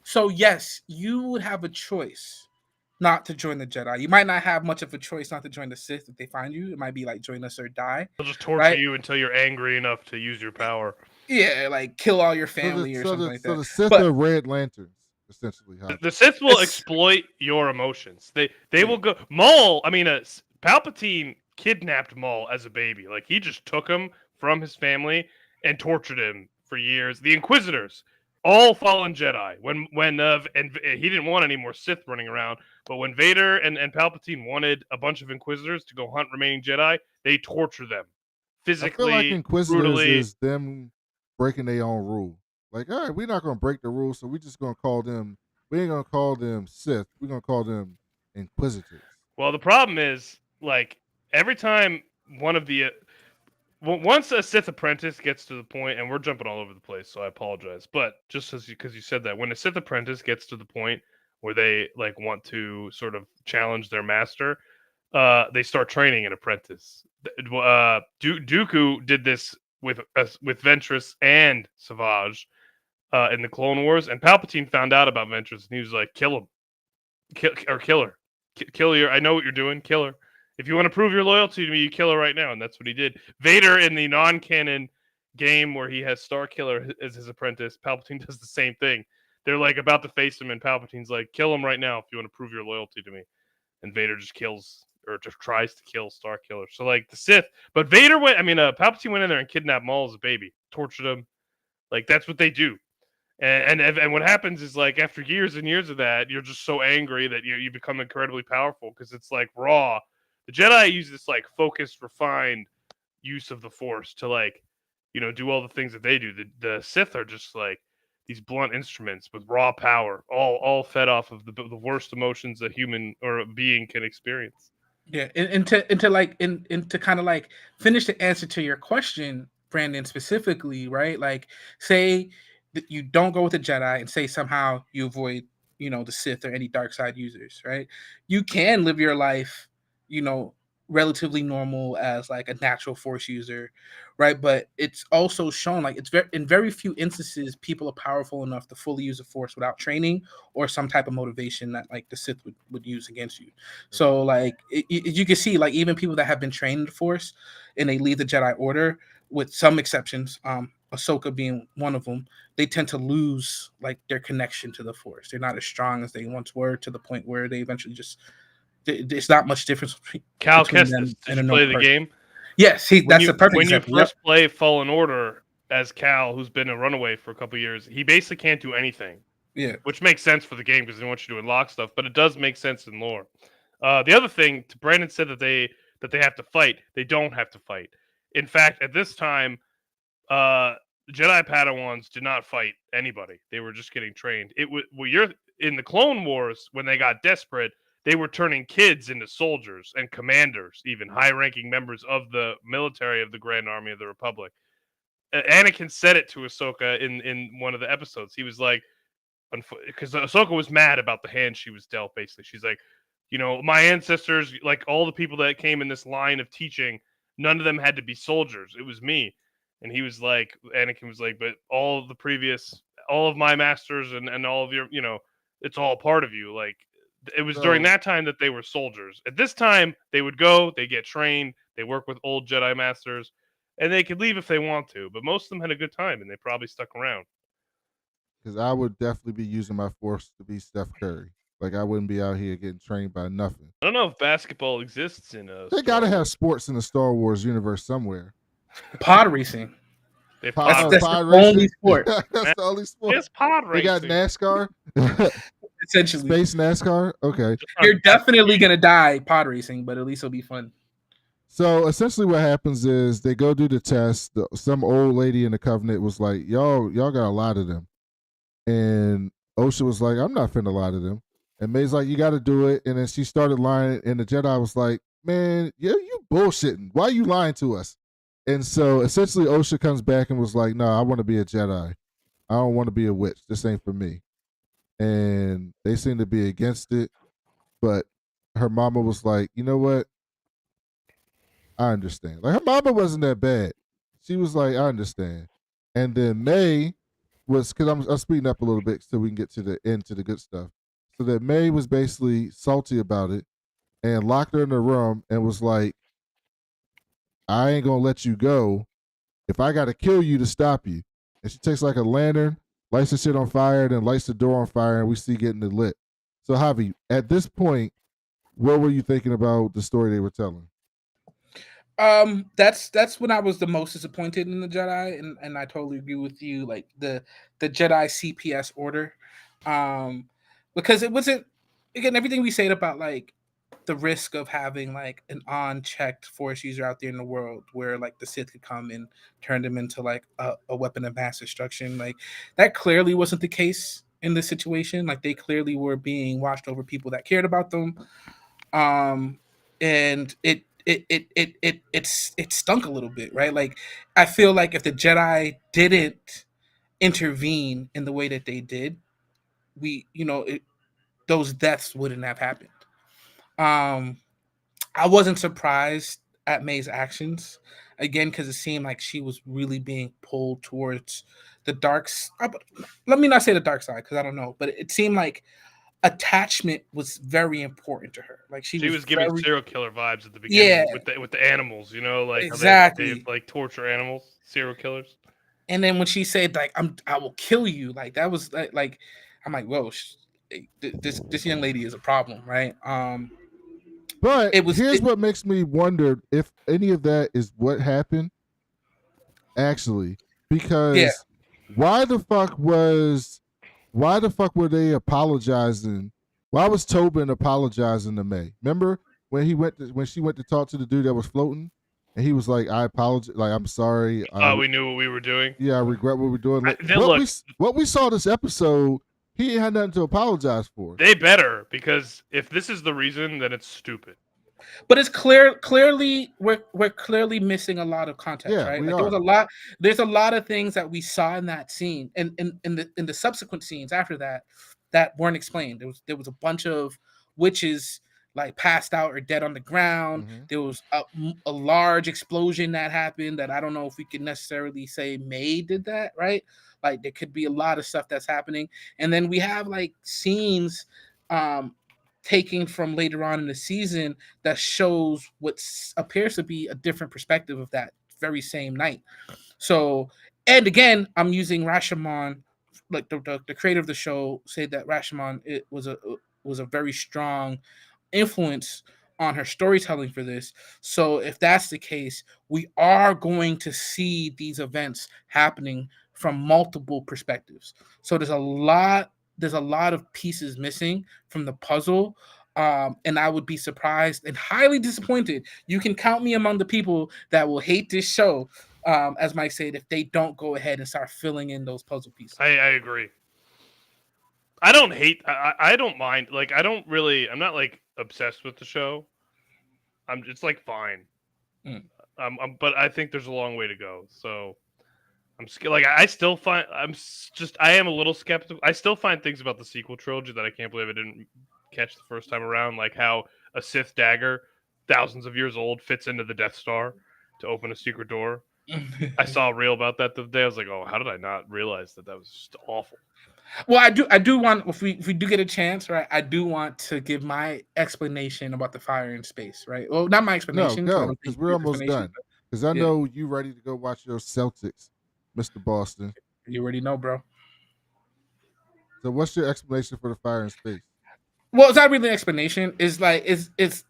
So yes, you would have a choice not to join the Jedi. You might not have much of a choice not to join the Sith if they find you. It might be like, join us or die. They'll just torture you until you're angry enough to use your power. Yeah, like kill all your family or something like that. So the Sith are Red Lanterns, essentially. The Sith will exploit your emotions. They will go. Palpatine kidnapped Maul as a baby. Like, he just took him from his family and tortured him for years. The Inquisitors, all fallen Jedi. And he didn't want any more Sith running around. But when Vader and Palpatine wanted a bunch of Inquisitors to go hunt remaining Jedi, they torture them physically. I feel like Inquisitors brutally. Is them breaking their own rule. Like, all right, we're not going to break the rules, so we're just going to call them. We ain't going to call them Sith. We're going to call them Inquisitors. Well, the problem is, like, every time one of the once a Sith apprentice gets to the point, and we're jumping all over the place, so I apologize. But just because you said that, when a Sith apprentice gets to the point where they like want to sort of challenge their master, they start training an apprentice. Dooku did this with Ventress and Savage in the Clone Wars, and Palpatine found out about Ventress, and he was like, "Kill him, kill her, kill your. I know what you're doing. Kill her. If you want to prove your loyalty to me, you kill her right now." And that's what he did. Vader in the non-canon game where he has Star Killer as his apprentice, Palpatine does the same thing. They're like about to face him, and Palpatine's like, "Kill him right now if you want to prove your loyalty to me." And Vader just kills or just tries to kill Star Killer. So like the Sith, but Palpatine went in there and kidnapped Maul as a baby, tortured him. Like that's what they do. And what happens is like after years and years of that, you're just so angry that you become incredibly powerful because it's like raw. The Jedi use this like focused, refined use of the Force to like, do all the things that they do. The Sith are just like these blunt instruments with raw power, all fed off of the worst emotions a human or a being can experience. Yeah, and to kind of like finish the answer to your question, Brandon, specifically, right? Like, say that you don't go with the Jedi, and say somehow you avoid, the Sith or any dark side users, right? You can live your life, relatively normal as like a natural Force user, right? But it's also shown like in very few instances people are powerful enough to fully use the Force without training or some type of motivation that like the Sith would use against you. So like you can see like even people that have been trained in the Force and they leave the Jedi Order, with some exceptions, Ahsoka being one of them, they tend to lose like their connection to the Force. They're not as strong as they once were, to the point where they eventually just there's not much difference Cal between Kestis, them did and you a play normal the person. game? Yes, that's a perfect when you example. first play Fallen Order as Cal, who's been a runaway for a couple years, he basically can't do anything. Yeah. Which makes sense for the game because they want you to unlock stuff, but it does make sense in lore. The other thing, Brandon said that they have to fight. They don't have to fight. In fact, at this time, Jedi Padawans did not fight anybody. They were just getting trained. You're in the Clone Wars when they got desperate. They were turning kids into soldiers and commanders, even high-ranking members of the military of the Grand Army of the Republic. Anakin said it to Ahsoka in one of the episodes. He was like, because Ahsoka was mad about the hand she was dealt. Basically, she's like, my ancestors, like all the people that came in this line of teaching, none of them had to be soldiers. It was me. And he was like, Anakin was like, but all of my masters and all of your, it's all part of you. Like, it was during that time that they were soldiers. At this time, they would go, they get trained, they work with old Jedi masters, and they could leave if they want to. But most of them had a good time, and they probably stuck around. Because I would definitely be using my Force to be Steph Curry. Like, I wouldn't be out here getting trained by nothing. I don't know if basketball exists in They got to have sports in the Star Wars universe somewhere. Pod racing. Pod the only sport. That's the only sport. It's pod racing. They got NASCAR. Essentially. Space NASCAR. Okay. You're definitely going to die pod racing, but at least it'll be fun. So essentially what happens is they go do the test. Some old lady in the Covenant was like, y'all got a lot of them. And Osha was like, I'm not finna lie to them. And May's like, you got to do it. And then she started lying. And the Jedi was like, man, you bullshitting. Why are you lying to us? And so essentially Osha comes back and was like, no, I want to be a Jedi. I don't want to be a witch. This ain't for me. And they seem to be against it. But her mama was like, you know what? I understand. Like, her mama wasn't that bad. She was like, I understand. And then Mae was, because I'm speeding up a little bit so we can get to the end, to the good stuff. So that Mae was basically salty about it and locked her in the room and was like, I ain't going to let you go if I got to kill you to stop you. And she takes like a lantern, lights the shit on fire, then lights the door on fire, and we see getting it lit. So, Javi, at this point, what were you thinking about the story they were telling? That's when I was the most disappointed in the Jedi, and I totally agree with you. Like the Jedi CPS order, because it wasn't, again, everything we said about like the risk of having like an unchecked Force user out there in the world, where like the Sith could come and turn them into like a weapon of mass destruction. Like that clearly wasn't the case in this situation. Like they clearly were being watched over people that cared about them. And it stunk a little bit, right? Like I feel like if the Jedi didn't intervene in the way that they did, those deaths wouldn't have happened. I wasn't surprised at May's actions again because it seemed like she was really being pulled towards the let me not say the dark side because I don't know, but it seemed like attachment was very important to her. Like she was giving very, serial killer vibes at the beginning yeah, with the animals, like how they exactly. like torture animals, serial killers. And then when she said like I will kill you, like that was like I'm like, whoa, this young lady is a problem, right? But It was what makes me wonder if any of that is what happened actually, because why the fuck were they apologizing? Why was Tobin apologizing to May? Remember when she went to talk to the dude that was floating, and he was like, "I apologize, like I'm sorry." We knew what we were doing. Yeah, I regret what we're doing. Like, look, what we saw this episode, he had nothing to apologize for. They better, because if this is the reason, then it's stupid. But it's clearly we're clearly missing a lot of context, Yeah, right? Like there's a lot of things that we saw in that scene and in the subsequent scenes after that weren't explained. There was a bunch of witches like passed out or dead on the ground. Mm-hmm. There was a large explosion that happened that I don't know if we can necessarily say May did that, right? Like there could be a lot of stuff that's happening. And then we have like scenes taken from later on in the season that shows what appears to be a different perspective of that very same night. So, and again, I'm using Rashomon, like the creator of the show said that Rashomon it was a very strong influence on her storytelling for this. So if that's the case, we are going to see these events happening from multiple perspectives. So there's a lot of pieces missing from the puzzle. And I would be surprised and highly disappointed. You can count me among the people that will hate this show, as Mike said, if they don't go ahead and start filling in those puzzle pieces. I agree. I don't hate. I don't mind. Like I'm not like obsessed with the show. It's like fine. But I think there's a long way to go. So I'm like I still find I am a little skeptical. I still find things about the sequel trilogy that I can't believe I didn't catch the first time around, like how a Sith dagger, thousands of years old, fits into the Death Star to open a secret door. I saw a reel about that the other day. I was like, oh, how did I not realize that was just awful? Well, I do want, if we do get a chance, right? I do want to give my explanation about the fire in space, right? Well, not my explanation. No, because we're almost done. Because I know you ready to go watch your Celtics, Mr. Boston. You already know, bro. So, what's your explanation for the fire in space? Well, it's not really an explanation. It's like it's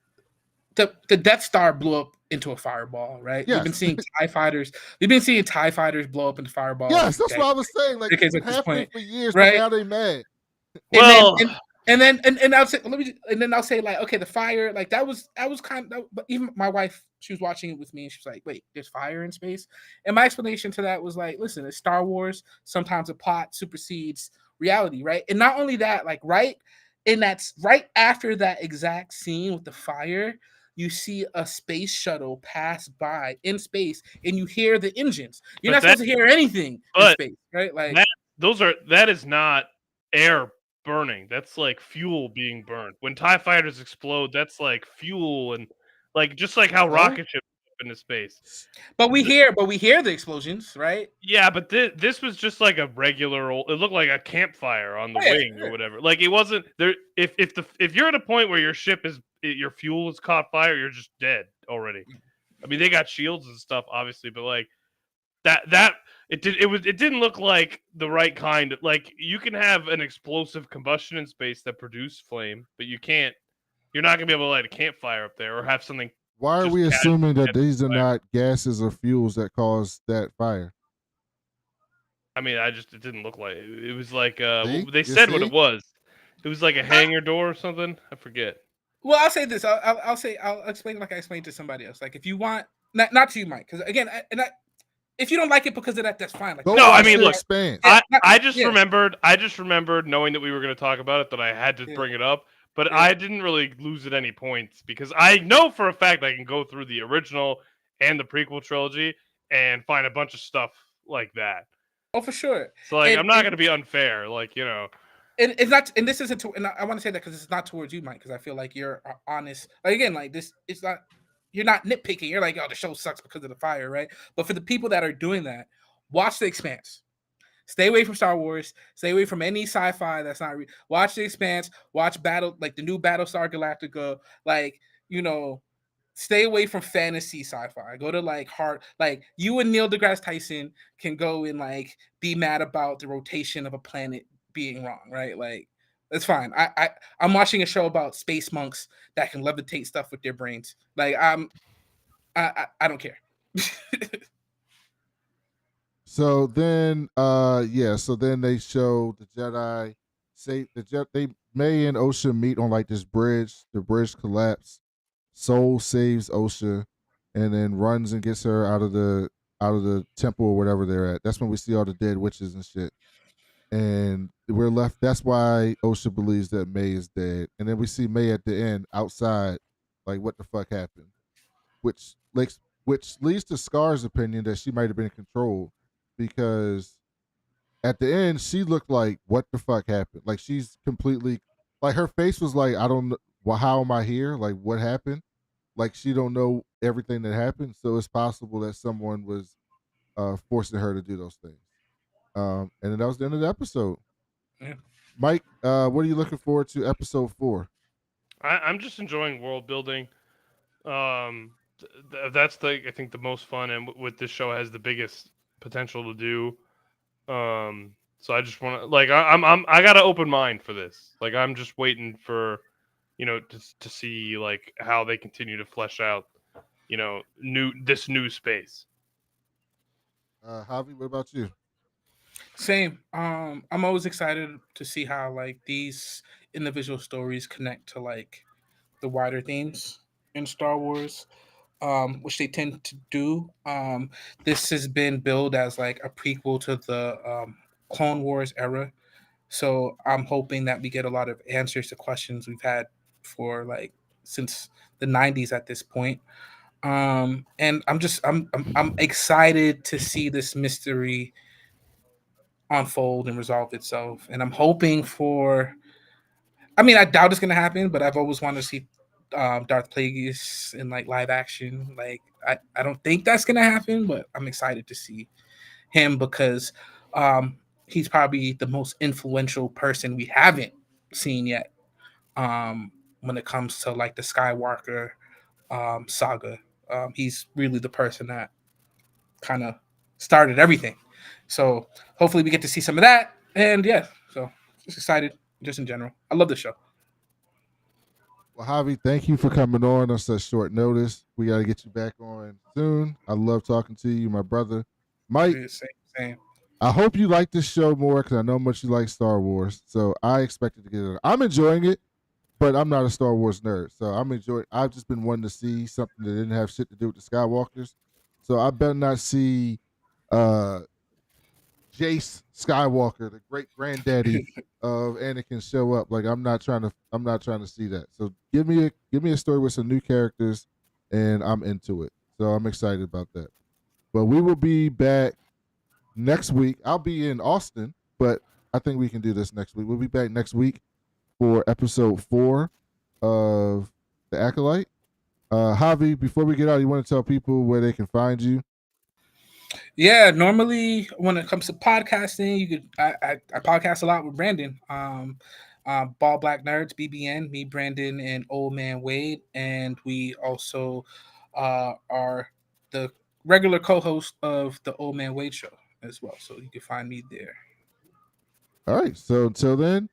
the Death Star blew up into a fireball, right? Yes. We've been seeing TIE fighters. We've been seeing TIE fighters blow up into fireballs. Yes, that's what I was saying. Like it's been happening for years, right? But now they mad. Well, and then I'll say I'll say like, okay, the fire, like that was kind of, but even my wife, she was watching it with me and she was like, wait, there's fire in space? And my explanation to that was like, listen, it's Star Wars. Sometimes a plot supersedes reality, right? And not only that, like right after that exact scene with the fire, you see a space shuttle pass by in space and you hear the engines. You're not supposed to hear anything in space, right? Like that is not air burning. That's like fuel being burned. When TIE fighters explode, that's like fuel and like just like how rocket ships go into space. But we hear the explosions, right? Yeah, but this was just like a regular old. It looked like a campfire on the wing or whatever. Like it wasn't there. If you're at a point where your your fuel is caught fire, you're just dead already. I mean, they got shields and stuff, obviously, but like it didn't look like the right kind. Like you can have an explosive combustion in space that produce flame, but you're not gonna be able to light a campfire up there or have something. Why are we assuming that these are not gases or fuels that cause that fire? I mean, it didn't look like it was like they said what it was. It was like a hangar door or something. I forget. Well, I'll say this. I'll explain it like I explained to somebody else. Like if you want, not to you, Mike, because again, if you don't like it because of that, that's fine. Like, no, I mean, look, expand. I just remembered knowing that we were going to talk about it that I had to bring it up. But Yeah. I didn't really lose at any points because I know for a fact I can go through the original and the prequel trilogy and find a bunch of stuff like that. Oh, for sure. So like, And I'm not gonna be unfair. Like, you know, and it's not, and this isn't to, and I want to say that because it's not towards you, Mike, because I feel like you're honest. Like, again, like this, it's not, you're not nitpicking. You're like, oh, the show sucks because of the fire, right? But for the people that are doing that, watch The Expanse. Stay away from Star Wars. Stay away from any sci-fi that's not. Watch The Expanse. Watch Battle, like the new Battlestar Galactica. Like, you know, stay away from fantasy sci-fi. Go to like hard, like you and Neil deGrasse Tyson can go and like be mad about the rotation of a planet being wrong, right? Like that's fine. I'm watching a show about space monks that can levitate stuff with their brains. Like I don't care. So then, so then they show the Jedi say they Mae and Osha meet on like this bridge. The bridge collapses. Soul saves Osha, and then runs and gets her out of the temple or whatever they're at. That's when we see all the dead witches and shit. And we're left. That's why Osha believes that Mae is dead. And then we see Mae at the end outside, like what the fuck happened, which which leads to Scar's opinion that she might have been controlled because at the end she looked like what the fuck happened. Like she's completely like her face was like I don't know. Well, how am I here? Like what happened? Like she don't know everything that happened. So it's possible that someone was forcing her to do those things. And then that was the end of the episode. Yeah. Mike, what are you looking forward to episode 4? I'm just enjoying world building. That's I think the most fun, and what this show has the biggest potential to do. So I just want to like I got an open mind for this. Like I'm just waiting for, you know, to see like how they continue to flesh out, you know, new space. Javi, what about you? Same. I'm always excited to see how like these individual stories connect to like the wider themes in Star Wars, which they tend to do. This has been billed as like a prequel to the Clone Wars era, so I'm hoping that we get a lot of answers to questions we've had for like since the '90s at this point. And I'm excited to see this mystery unfold and resolve itself. And I'm hoping for. I mean, I doubt it's gonna happen, but I've always wanted to see Darth Plagueis in like live action. Like, I don't think that's gonna happen, but I'm excited to see him because he's probably the most influential person we haven't seen yet. When it comes to like the Skywalker saga, he's really the person that kind of started everything. So hopefully we get to see some of that. And yeah, so just excited, just in general. I love the show. Well, Javi, thank you for coming on such short notice. We got to get you back on soon. I love talking to you, my brother. Mike, Yeah, same. I hope you like this show more because I know how much you like Star Wars. So I expected to get it. I'm enjoying it, but I'm not a Star Wars nerd. So I'm enjoying. I've just been wanting to see something that didn't have shit to do with the Skywalkers. So I better not see uh, Jace Skywalker, the great granddaddy of Anakin, show up. Like I'm not trying to see that. So give me a story with some new characters, and I'm into it. So I'm excited about that. But we will be back next week. I'll be in Austin, but I think we can do this next week. We'll be back next week for episode 4 of The Acolyte. Javi, before we get out, you want to tell people where they can find you? Yeah, normally when it comes to podcasting, you could I podcast a lot with Brandon. Ball Black Nerds, BBN, me, Brandon, and Old Man Wade, and we also are the regular co-host of the Old Man Wade show as well. So you can find me there. All right. So until then,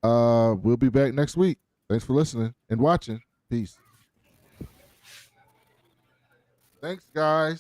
we'll be back next week. Thanks for listening and watching. Peace. Thanks, guys.